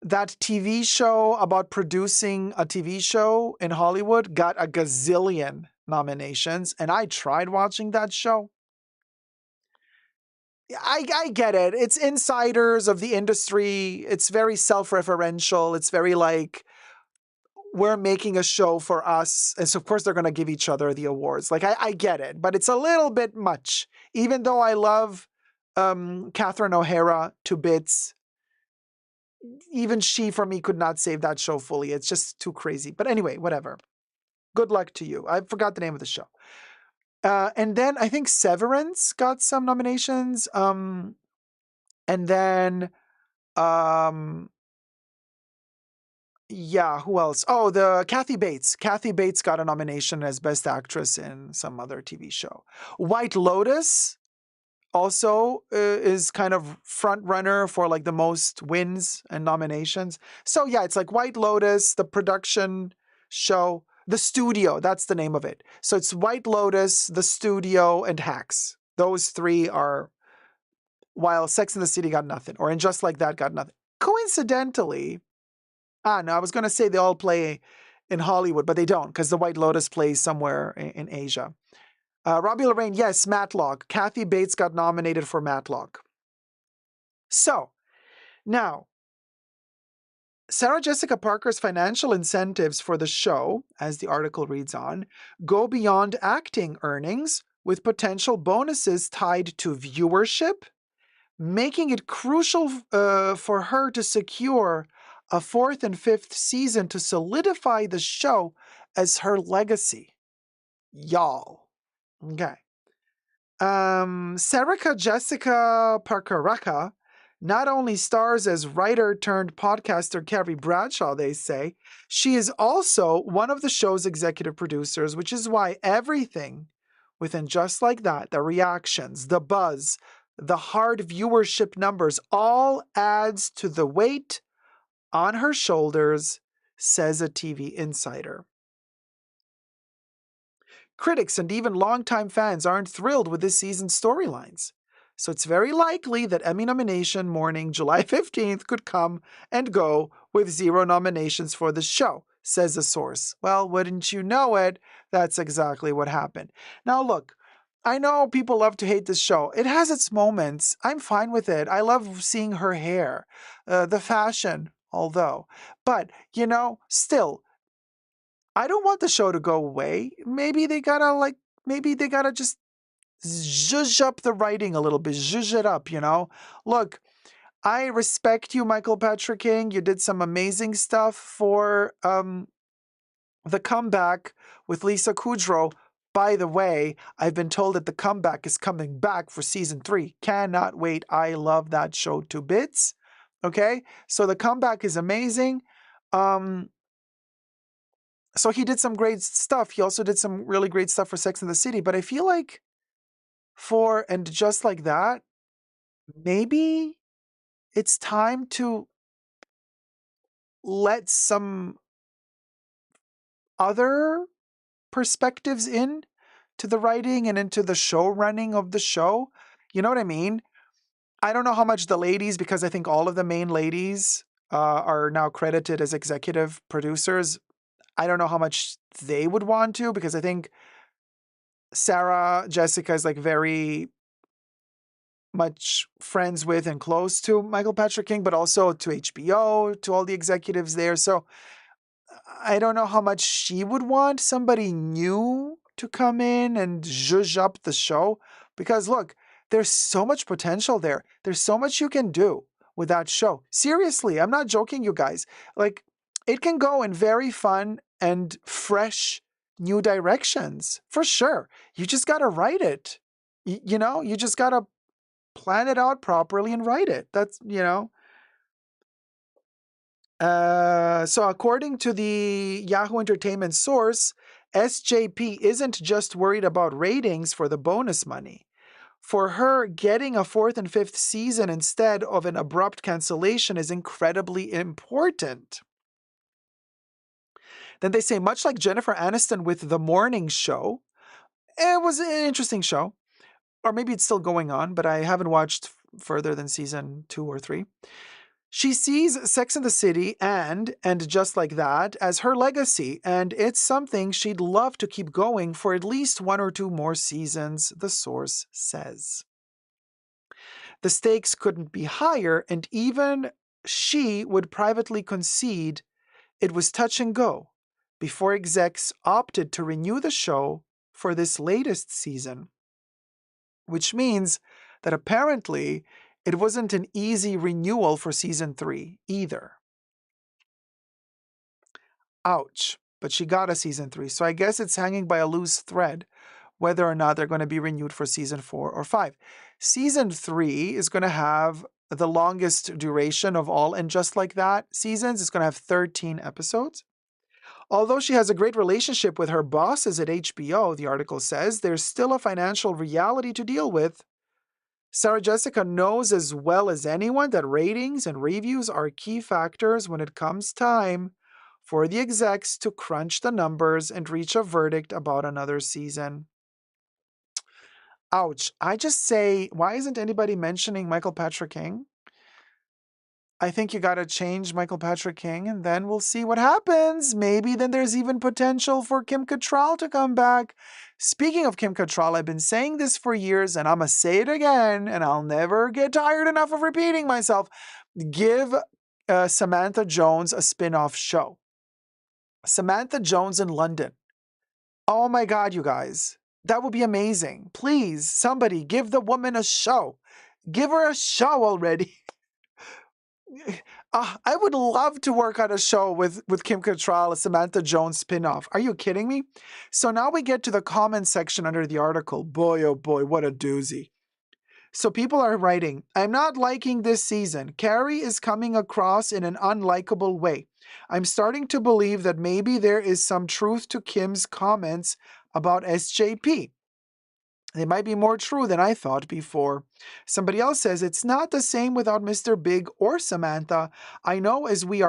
That TV show about producing a TV show in Hollywood got a gazillion nominations. And I tried watching that show. I get it. It's insiders of the industry. It's very self-referential. It's very like, we're making a show for us. And so, of course, they're going to give each other the awards. Like, I get it. But it's a little bit much. Even though I love Catherine O'Hara to bits, even she, for me, could not save that show fully. It's just too crazy. But anyway, whatever. Good luck to you. I forgot the name of the show. And then I think Severance got some nominations. And then, yeah, who else? Oh, the Kathy Bates. Kathy Bates got a nomination as Best Actress in some other TV show. White Lotus also is kind of front runner for like the most wins and nominations. So yeah, it's like White Lotus, the production show. The Studio, that's the name of it. So it's White Lotus, The Studio, and Hacks. Those 3 are, while Sex and the City got nothing, or And Just Like That got nothing. Coincidentally, no, I was going to say they all play in Hollywood, but they don't, because the White Lotus plays somewhere in Asia. Robbie Lorraine, yes, Matlock. Kathy Bates got nominated for Matlock. So, now, Sarah Jessica Parker's financial incentives for the show, as the article reads on, go beyond acting earnings, with potential bonuses tied to viewership, making it crucial for her to secure a fourth and fifth season to solidify the show as her legacy. Y'all. Okay. Sarah Jessica Parker not only stars as writer turned podcaster Carrie Bradshaw, they say, she is also one of the show's executive producers, which is why everything within Just Like That, the reactions, the buzz, the hard viewership numbers, all adds to the weight on her shoulders, says a TV insider. Critics and even longtime fans aren't thrilled with this season's storylines. So it's very likely that Emmy nomination morning, July 15th, could come and go with 0 nominations for the show, says a source. Well, wouldn't you know it? That's exactly what happened. Now, look, I know people love to hate this show. It has its moments. I'm fine with it. I love seeing her hair, the fashion, although. But, still, I don't want the show to go away. Maybe they gotta just zhuzh up the writing a little bit, zhuzh it up, Look, I respect you, Michael Patrick King. You did some amazing stuff for the comeback with Lisa Kudrow. By the way, I've been told that the comeback is coming back for season 3. Cannot wait. I love that show to bits. Okay, so the comeback is amazing. So he did some great stuff. He also did some really great stuff for Sex and the City. But I feel like and Just Like That, maybe it's time to let some other perspectives in to the writing and into the show running of the show. You know what I mean? I don't know how much the ladies, because I think all of the main ladies are now credited as executive producers. I don't know how much they would want to, because I think Sarah Jessica is like very much friends with and close to Michael Patrick King, but also to HBO, to all the executives there. So I don't know how much she would want somebody new to come in and zhuzh up the show. Because look, there's so much potential there. There's so much you can do with that show. Seriously, I'm not joking, you guys. Like, it can go in very fun and fresh new directions, for sure. You just got to write it. You just got to plan it out properly and write it. That's. So according to the Yahoo Entertainment source, SJP isn't just worried about ratings for the bonus money. For her, getting a fourth and fifth season instead of an abrupt cancellation is incredibly important. Then they say, much like Jennifer Aniston with The Morning Show, it was an interesting show. Or maybe it's still going on, but I haven't watched further than season 2 or 3. She sees Sex and the City and Just Like That as her legacy, and it's something she'd love to keep going for at least 1 or 2 more seasons, the source says. The stakes couldn't be higher, and even she would privately concede it was touch and go before execs opted to renew the show for this latest season. Which means that apparently it wasn't an easy renewal for season 3 either. Ouch. But she got a season 3, so I guess it's hanging by a loose thread whether or not they're going to be renewed for season 4 or 5. Season 3 is going to have the longest duration of all, and Just Like That seasons, it's going to have 13 episodes. Although she has a great relationship with her bosses at HBO, the article says, there's still a financial reality to deal with. Sarah Jessica knows as well as anyone that ratings and reviews are key factors when it comes time for the execs to crunch the numbers and reach a verdict about another season. Ouch. I just say, why isn't anybody mentioning Michael Patrick King? I think you got to change Michael Patrick King, and then we'll see what happens. Maybe then there's even potential for Kim Cattrall to come back. Speaking of Kim Cattrall, I've been saying this for years, and I'm going to say it again, and I'll never get tired enough of repeating myself. Give Samantha Jones a spin-off show. Samantha Jones in London. Oh my God, you guys. That would be amazing. Please, somebody give the woman a show. Give her a show already. I would love to work on a show with Kim Cattrall, a Samantha Jones spinoff. Are you kidding me? So now we get to the comment section under the article. Boy, oh boy, what a doozy. So people are writing, I'm not liking this season. Carrie is coming across in an unlikable way. I'm starting to believe that maybe there is some truth to Kim's comments about SJP. They might be more true than I thought before. Somebody else says, it's not the same without Mr. Big or Samantha. I know as we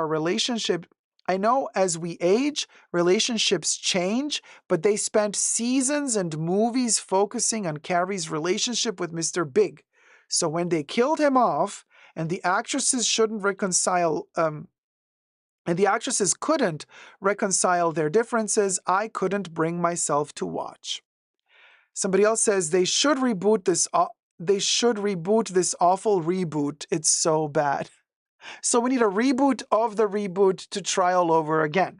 age, relationships change, but they spent seasons and movies focusing on Carrie's relationship with Mr. Big. So when they killed him off, and the actresses couldn't reconcile their differences, I couldn't bring myself to watch. Somebody else says they should reboot this. They should reboot this awful reboot. It's so bad. So we need a reboot of the reboot to try all over again.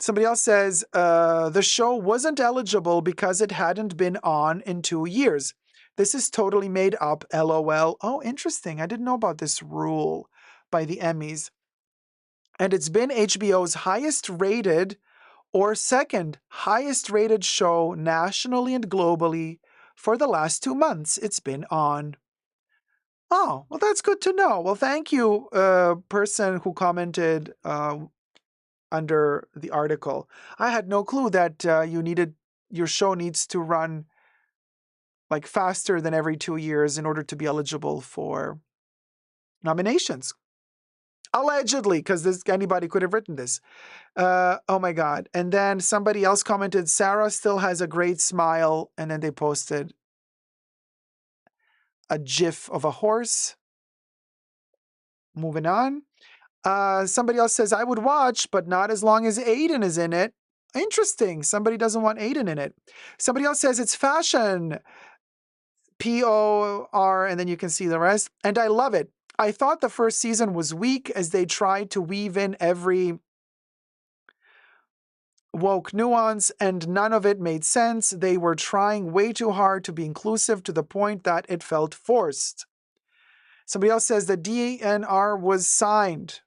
Somebody else says the show wasn't eligible because it hadn't been on in 2 years. This is totally made up. LOL. Oh, interesting. I didn't know about this rule by the Emmys. And it's been HBO's highest rated or second highest rated show nationally and globally for the last 2 months it's been on. Oh, well, that's good to know. Well, thank you, person who commented under the article. I had no clue that your show needs to run like faster than every 2 years in order to be eligible for nominations. Allegedly, because anybody could have written this. Oh my God. And then somebody else commented, Sarah still has a great smile. And then they posted a gif of a horse. Moving on. Somebody else says, I would watch, but not as long as Aiden is in it. Interesting. Somebody doesn't want Aiden in it. Somebody else says it's fashion. POR, and then you can see the rest. And I love it. I thought the first season was weak as they tried to weave in every woke nuance and none of it made sense. They were trying way too hard to be inclusive to the point that it felt forced. Somebody else says the DNR was signed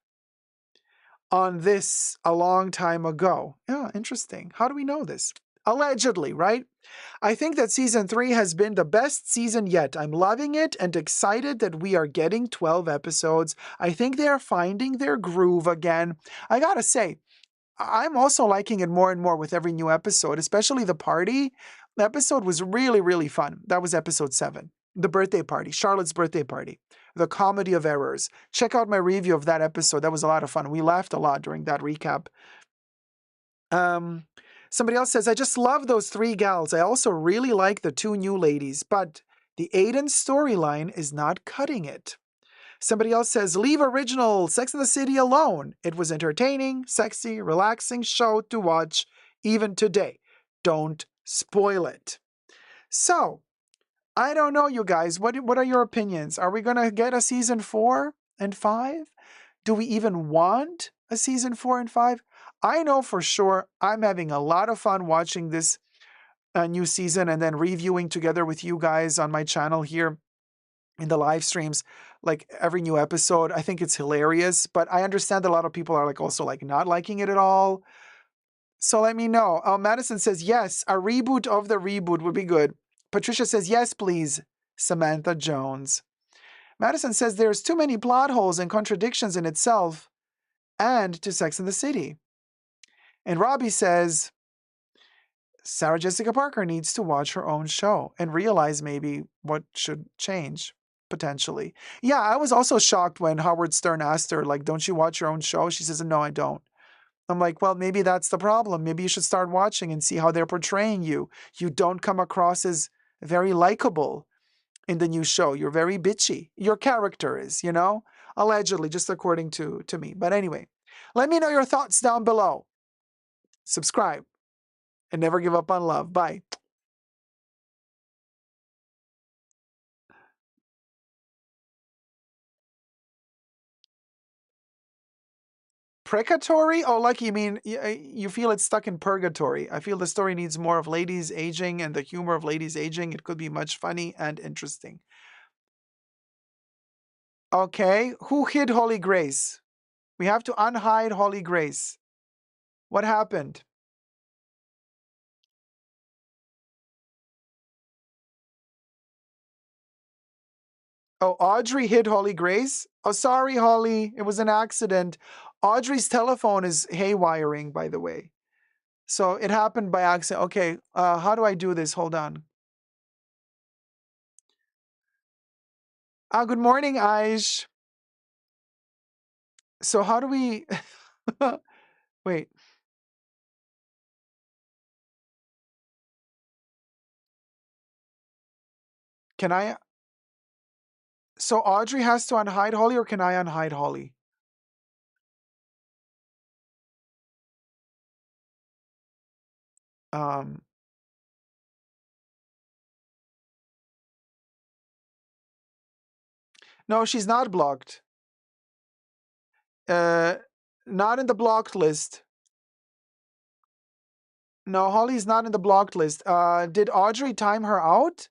on this a long time ago. Yeah, interesting. How do we know this? Allegedly, right? I think that season 3 has been the best season yet. I'm loving it and excited that we are getting 12 episodes. I think they are finding their groove again. I gotta say, I'm also liking it more and more with every new episode, especially the party. The episode was really, really fun. That was episode 7. The birthday party, Charlotte's birthday party, the comedy of errors. Check out my review of that episode. That was a lot of fun. We laughed a lot during that recap. Somebody else says, I just love those 3 gals. I also really like the 2 new ladies, but the Aiden storyline is not cutting it. Somebody else says, leave original Sex and the City alone. It was entertaining, sexy, relaxing show to watch even today. Don't spoil it. So, I don't know, you guys. What are your opinions? Are we going to get a season 4 and 5? Do we even want a season 4 and 5? I know for sure I'm having a lot of fun watching this new season and then reviewing together with you guys on my channel here in the live streams, like every new episode. I think it's hilarious, but I understand that a lot of people are like also like not liking it at all. So let me know. Madison says, yes, a reboot of the reboot would be good. Patricia says, yes, please, Samantha Jones. Madison says there's too many plot holes and contradictions in itself and to Sex and the City. And Robbie says, Sarah Jessica Parker needs to watch her own show and realize maybe what should change, potentially. Yeah, I was also shocked when Howard Stern asked her, like, don't you watch your own show? She says, no, I don't. I'm like, well, maybe that's the problem. Maybe you should start watching and see how they're portraying you. You don't come across as very likable in the new show. You're very bitchy. Your character is, allegedly, just according to me. But anyway, let me know your thoughts down below. Subscribe and never give up on love. Bye. Precatory? Oh, Lucky, you mean you feel it's stuck in purgatory. I feel the story needs more of ladies aging and the humor of ladies aging. It could be much funny and interesting. Okay, who hid Holy Grace? We have to unhide Holy Grace. What happened? Oh, Audrey hid Holy Grace? Oh, sorry, Holly. It was an accident. Audrey's telephone is haywiring, by the way. So it happened by accident. Okay, how do I do this? Hold on. Good morning, Aish. So how do we... Wait. Can I... So Audrey has to unhide Holly, or can I unhide Holly? No, she's not blocked. Not in the blocked list. No, Holly's not in the blocked list. Did Audrey time her out?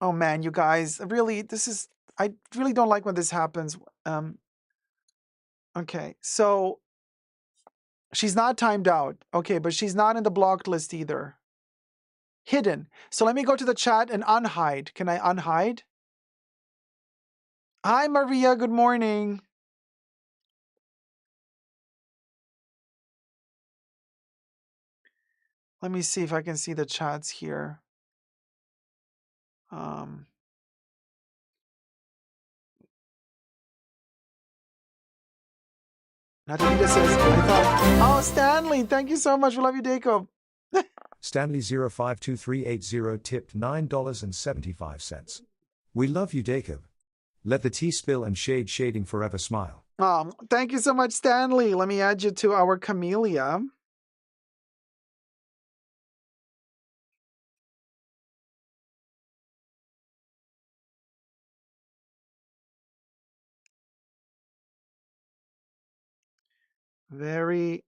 Oh man, you guys, really, I really don't like when this happens. Okay, so she's not timed out. Okay, but she's not in the blocked list either. Hidden. So let me go to the chat and unhide. Can I unhide? Hi, Maria. Good morning. Let me see if I can see the chats here. Natalita says, I thought, oh, Stanley, thank you so much. We love you, Dacob. Stanley 052380 tipped $9.75. We love you, Dacob. Let the tea spill and shading forever smile. Thank you so much, Stanley. Let me add you to our Camellia. Very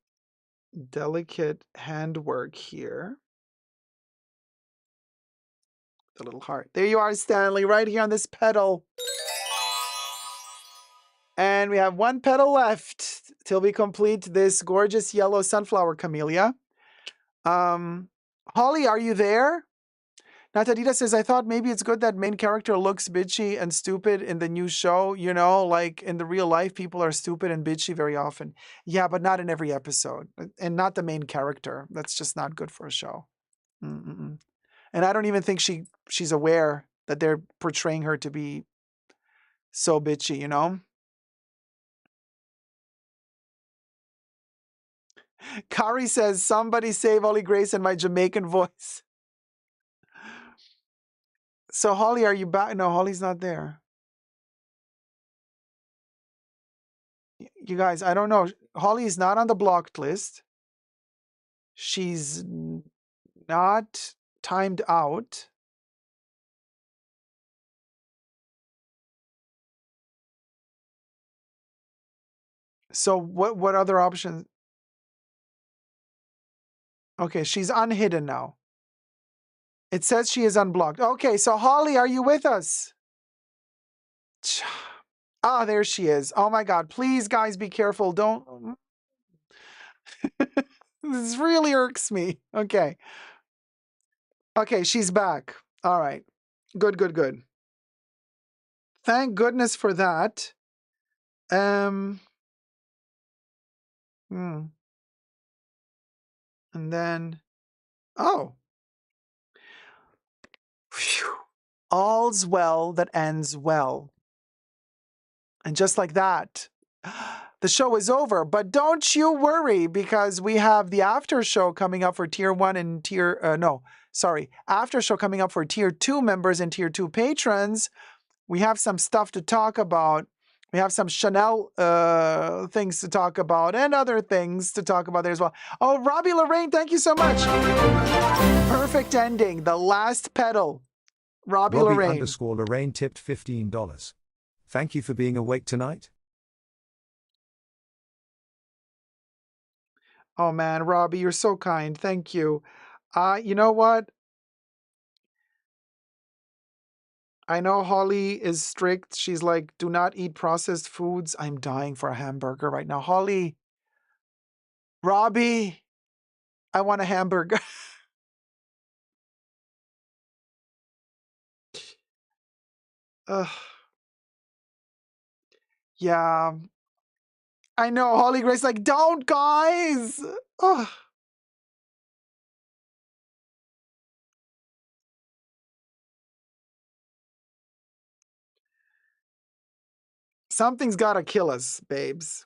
delicate handwork here. The little heart. There you are, Stanley, right here on this petal. And we have one petal left till we complete this gorgeous yellow sunflower camellia. Holly, are you there? Natadita says, I thought maybe it's good that main character looks bitchy and stupid in the new show. You know, like in the real life, people are stupid and bitchy very often. Yeah, but not in every episode. And not the main character. That's just not good for a show. Mm-mm. And I don't even think she's aware that they're portraying her to be so bitchy, you know? Kari says, somebody save Holly Grace in my Jamaican voice. So Holly, are you back? No, Holly's not there. You guys, I don't know. Holly is not on the blocked list. She's not timed out. So what other options? Okay, she's unhidden now. It says she is unblocked. Okay, so Holly, are you with us? Ah, there she is. Oh my God, please guys, be careful. Don't. This really irks me. Okay. Okay, she's back. All right. Good, good, good. Thank goodness for that. And then, oh. Phew. All's well that ends well. And just like that, the show is over. But don't you worry, because we have the after show coming up for tier 1 and after show coming up for tier 2 members and tier 2 patrons. We have some stuff to talk about. We have some Chanel things to talk about and other things to talk about there as well. Oh, Robbie Lorraine, thank you so much. Perfect ending. The last petal. Robbie Robbie Lorraine. _ Lorraine tipped $15. Thank you for being awake tonight. Oh man, Robbie, you're so kind. Thank you. You know what? I know Holly is strict. She's like, do not eat processed foods. I'm dying for a hamburger right now. Holly, Robbie, I want a hamburger. Ugh. Yeah. I know, Holly Grace, like, don't, guys. Ugh. Something's got to kill us, babes.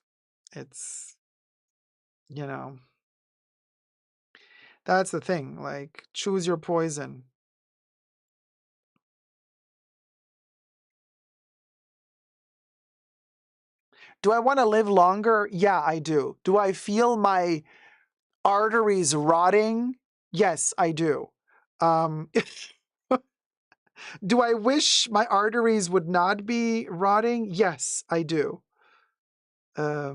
It's, you know, that's the thing. Like, choose your poison. Do I want to live longer? Yeah, I do. Do I feel my arteries rotting? Yes, I do. Do I wish my arteries would not be rotting? Yes, I do. Yeah,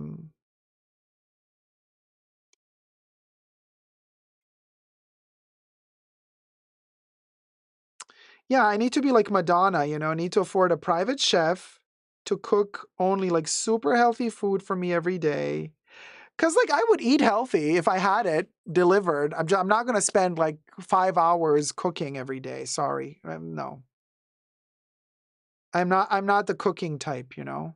I need to be like Madonna, you know, I need to afford a private chef to cook only like super healthy food for me every day. Cause like I would eat healthy if I had it delivered. I'm not gonna spend like 5 hours cooking every day. Sorry, no. I'm not the cooking type, you know.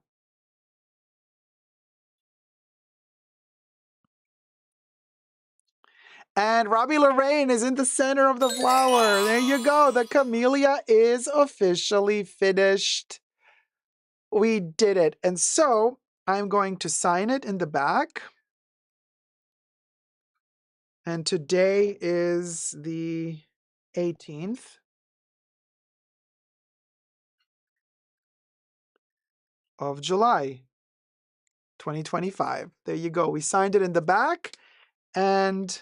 And Robbie Lorraine is in the center of the flower. There you go. The camellia is officially finished. We did it. And so I'm going to sign it in the back. And today is the 18th of July, 2025. There you go. We signed it in the back. And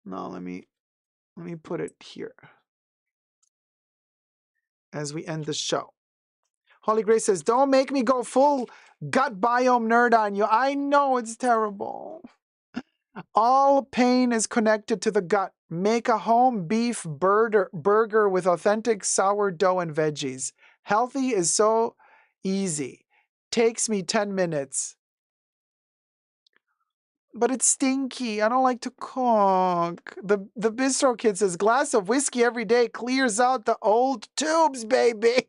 no, let me put it here as we end the show. Holly Grace says, don't make me go full gut biome nerd on you. I know it's terrible. All pain is connected to the gut. Make a home beef burger with authentic sourdough and veggies. Healthy is so easy. Takes me 10 minutes. But it's stinky. I don't like to cook. The bistro kid says, glass of whiskey every day clears out the old tubes, baby.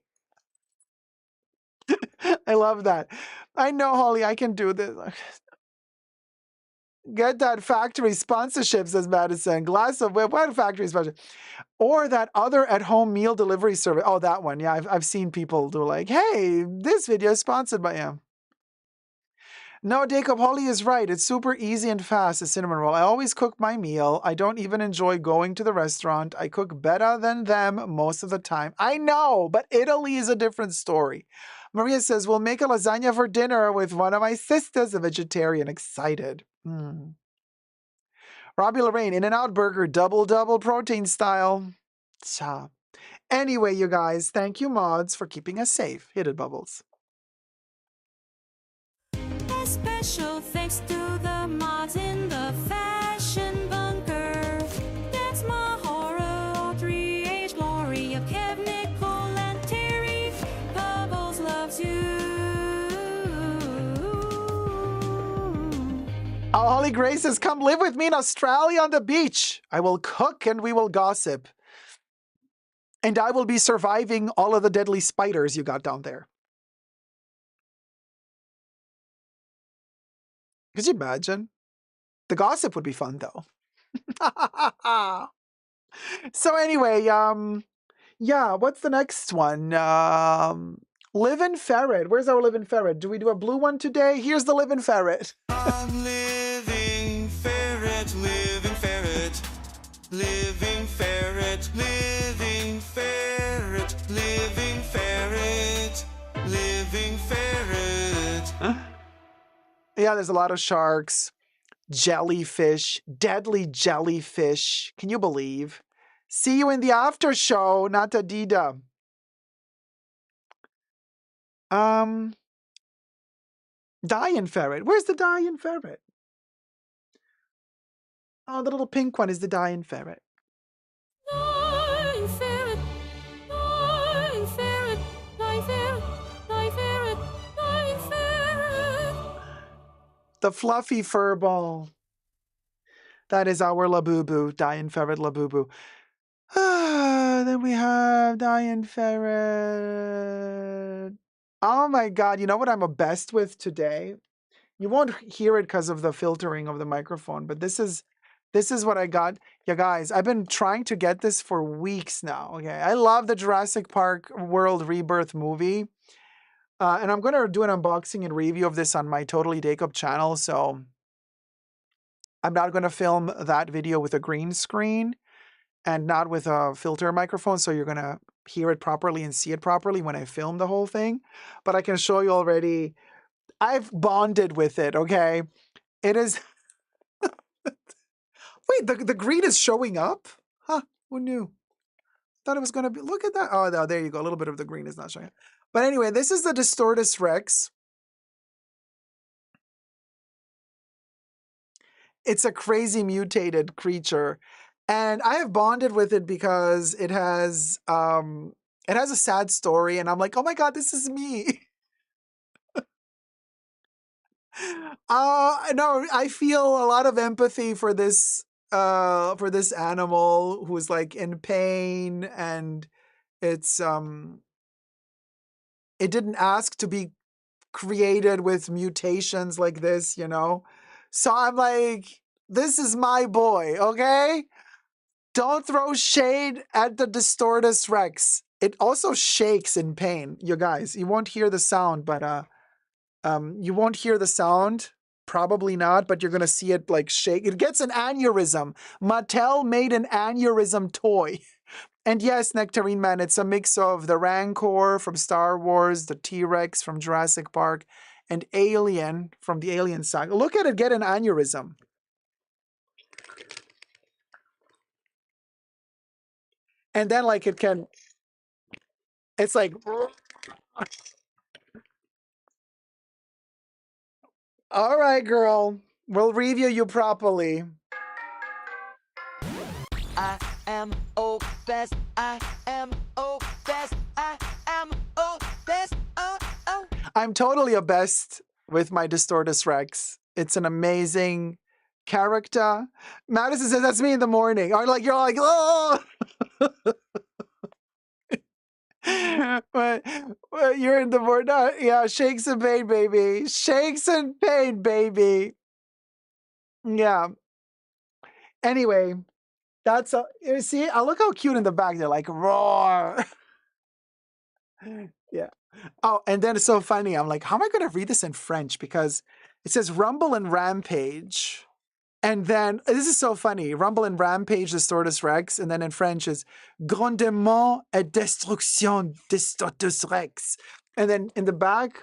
I love that. I know, Holly, I can do this. Get that factory sponsorship, says Madison. Glass of what factory sponsorship? Or that other at-home meal delivery service. Oh, that one. Yeah, I've seen people do like, hey, this video is sponsored by him. No, Dacob, Holly is right. It's super easy and fast, a cinnamon roll. I always cook my meal. I don't even enjoy going to the restaurant. I cook better than them most of the time. I know, but Italy is a different story. Maria says, we'll make a lasagna for dinner with one of my sisters, a vegetarian. Excited. Robbie Lorraine, In-N-Out Burger, double protein style. Cha. Anyway, you guys, thank you, mods, for keeping us safe. Hit it, Bubbles. A special thanks to the mods in the fashion bunker. That's Mahora, Audrey, H, Gloria, Kev, Nicole, and Terry. Bubbles loves you. Oh, Holly Grace says, come live with me in Australia on the beach. I will cook and we will gossip. And I will be surviving all of the deadly spiders you got down there. Could you imagine? The gossip would be fun, though. So anyway, yeah, what's the next one? Live-in Ferret. Where's our Live-in Ferret? Do we do a blue one today? Here's the Live-in Ferret. I'm living ferret, living ferret, living ferret, living ferret, living ferret, living ferret. Yeah, there's a lot of sharks, jellyfish, deadly jellyfish. Can you believe? See you in the after show, Natadida. Diane ferret. Where's the Diane ferret? Oh, the little pink one is the Diane ferret. Nine ferret, nine ferret, nine ferret, nine ferret, nine ferret. The fluffy fur ball. That is our Labubu, Diane ferret Labubu. Then we have Diane ferret. Oh my God, you know what I'm obsessed with today? You won't hear it because of the filtering of the microphone, but this is what I got. Yeah, guys, I've been trying to get this for weeks now. Okay, I love the Jurassic Park World Rebirth movie. And I'm going to do an unboxing and review of this on my Totally Dacob channel. So I'm not going to film that video with a green screen and not with a filter microphone. So you're going to hear it properly and see it properly when I film the whole thing. But I can show you already. I've bonded with it, okay? It is... Wait, the green is showing up? Huh, who knew? Thought it was going to be... Look at that. Oh, no, there you go. A little bit of the green is not showing up. But anyway, this is the Distortus Rex. It's a crazy mutated creature. And I have bonded with it because it has a sad story. And I'm like, oh my God, this is me. No, I feel a lot of empathy for this animal who's like in pain, and it's it didn't ask to be created with mutations like this, you know? So I'm like, this is my boy, okay? Don't throw shade at the Distortus Rex. It also shakes in pain, you guys. You won't hear the sound, but you won't hear the sound, probably not, but you're gonna see it like shake. It gets an aneurysm. Mattel made an aneurysm toy. And yes, Nectarine Man, it's a mix of the Rancor from Star Wars, the T-Rex from Jurassic Park, and Alien from the Alien saga. Look at it get an aneurysm. And then like it can, it's like, all right, girl, we'll review you properly. I am obsessed. I am obsessed. I am obsessed. Oh, oh. I'm totally obsessed with my Distortus Rex. It's an amazing character. Madison says that's me in the morning. Or like you're like, oh. but you're in the morning. Yeah, shakes and pain, baby. Shakes and pain, baby. Yeah. Anyway, that's a, you see, I look how cute in the back. They're like roar. Yeah. Oh, and then it's so funny. I'm like, how am I going to read this in French? Because it says Rumble and Rampage. And then, this is so funny. Rumble and Rampage, Distortus Rex. And then in French is Grandement et Destruction Distortus Rex. And then in the back,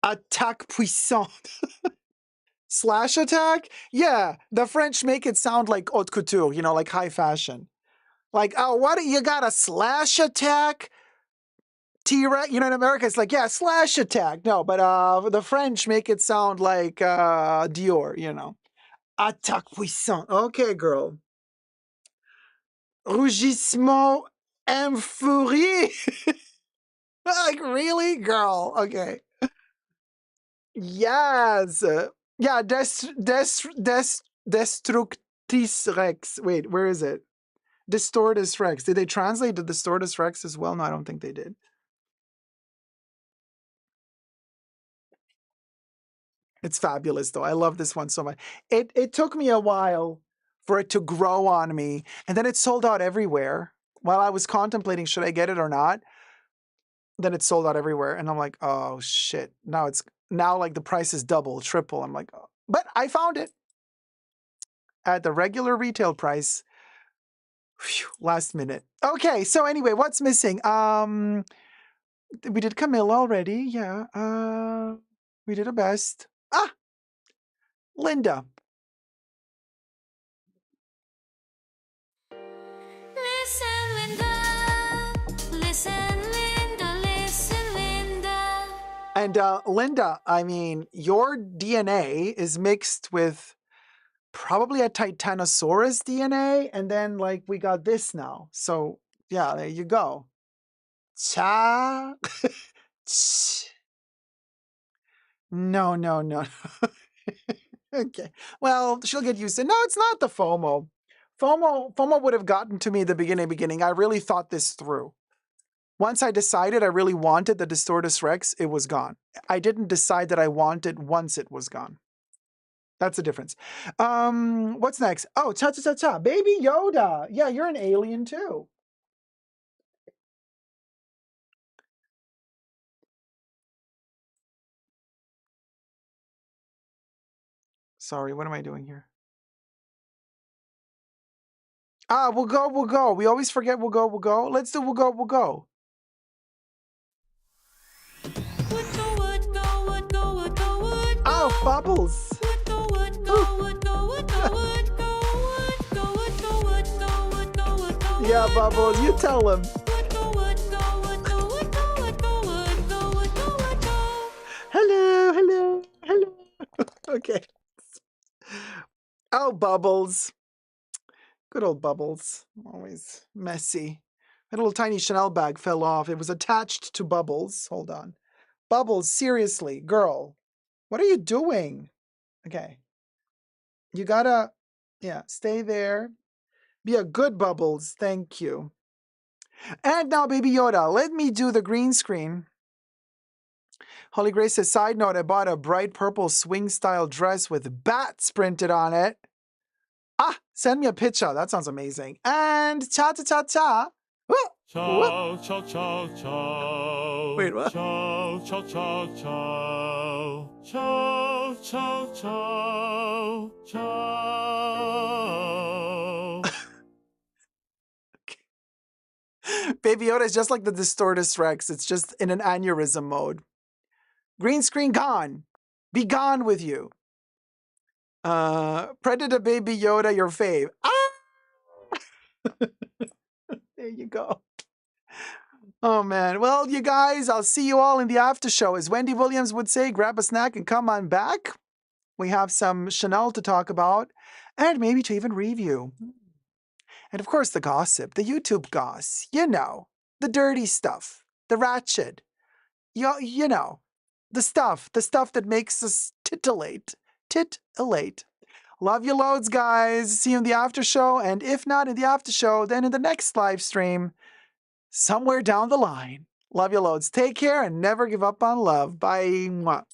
Attaque Puissante. Slash attack? Yeah, the French make it sound like haute couture, you know, like high fashion. Like, oh, what, you got a slash attack? T-Rex, you know, in America, it's like, yeah, slash attack. No, but the French make it sound like Dior, you know. Attaque puissante. Okay, girl. Rugissement infurié. Like, really? Girl, okay. Yes. Yeah, Destructis Rex. Wait, where is it? Distortus Rex. Did they translate the Distortus Rex as well? No, I don't think they did. It's fabulous, though. I love this one so much. It took me a while for it to grow on me, and then it sold out everywhere. While I was contemplating, should I get it or not? Then it sold out everywhere, and I'm like, oh, shit. Now like the price is double, triple. I'm like, oh. But I found it at the regular retail price. Whew, last minute. Okay, so anyway, what's missing? We did Camilla already. Yeah. We did our best. Ah, Linda. And Linda, I mean, your DNA is mixed with probably a Titanosaurus DNA, and then like we got this now. So yeah, there you go. Cha. Ch- No, no, no. Okay. Well, she'll get used to it. No, it's not the FOMO. FOMO would have gotten to me at the beginning. I really thought this through. Once I decided I really wanted the Distortus Rex, it was gone. I didn't decide that I wanted once it was gone. That's the difference. What's next? Oh, cha-cha-cha-cha. Baby Yoda. Yeah, you're an alien too. Sorry, what am I doing here? Ah, we'll go. We always forget we'll go. Let's do we'll go. Would go, would go, would go, would go, would Oh, go. Bubbles. Would go, would go, would go, would go, would go, would go, would go, would go, would go, would go. Yeah, Bubbles, you tell him. Would go, would go, would go, would go, would go, would go, would go, would go. Hello. Okay. Oh, Bubbles. Good old Bubbles. Always messy. That little tiny Chanel bag fell off. It was attached to Bubbles. Hold on. Bubbles, seriously, girl. What are you doing? Okay. You gotta, yeah, stay there. Be a good Bubbles. Thank you. And now, Baby Yoda, let me do the green screen. Holy Grace says, side note, I bought a bright purple swing-style dress with bats printed on it. Ah, send me a picture. That sounds amazing. And cha-cha-cha-cha. Ciao, ciao, ciao, ciao. Wait, what? Ciao, ciao, ciao, ciao. Ciao, ciao, ciao, ciao. Baby Yoda is just like the Distortus Rex. It's just in an aneurysm mode. Green screen gone. Be gone with you. Predator Baby Yoda, your fave. Ah! There you go. Oh, man. Well, you guys, I'll see you all in the after show. As Wendy Williams would say, grab a snack and come on back. We have some Chanel to talk about and maybe to even review. And of course, the gossip, the YouTube goss, you know, the dirty stuff, the ratchet, you know, the stuff that makes us titillate. Love you loads, guys. See you in the after show. And if not in the after show, then in the next live stream, somewhere down the line. Love you loads. Take care and never give up on love. Bye. Mwah.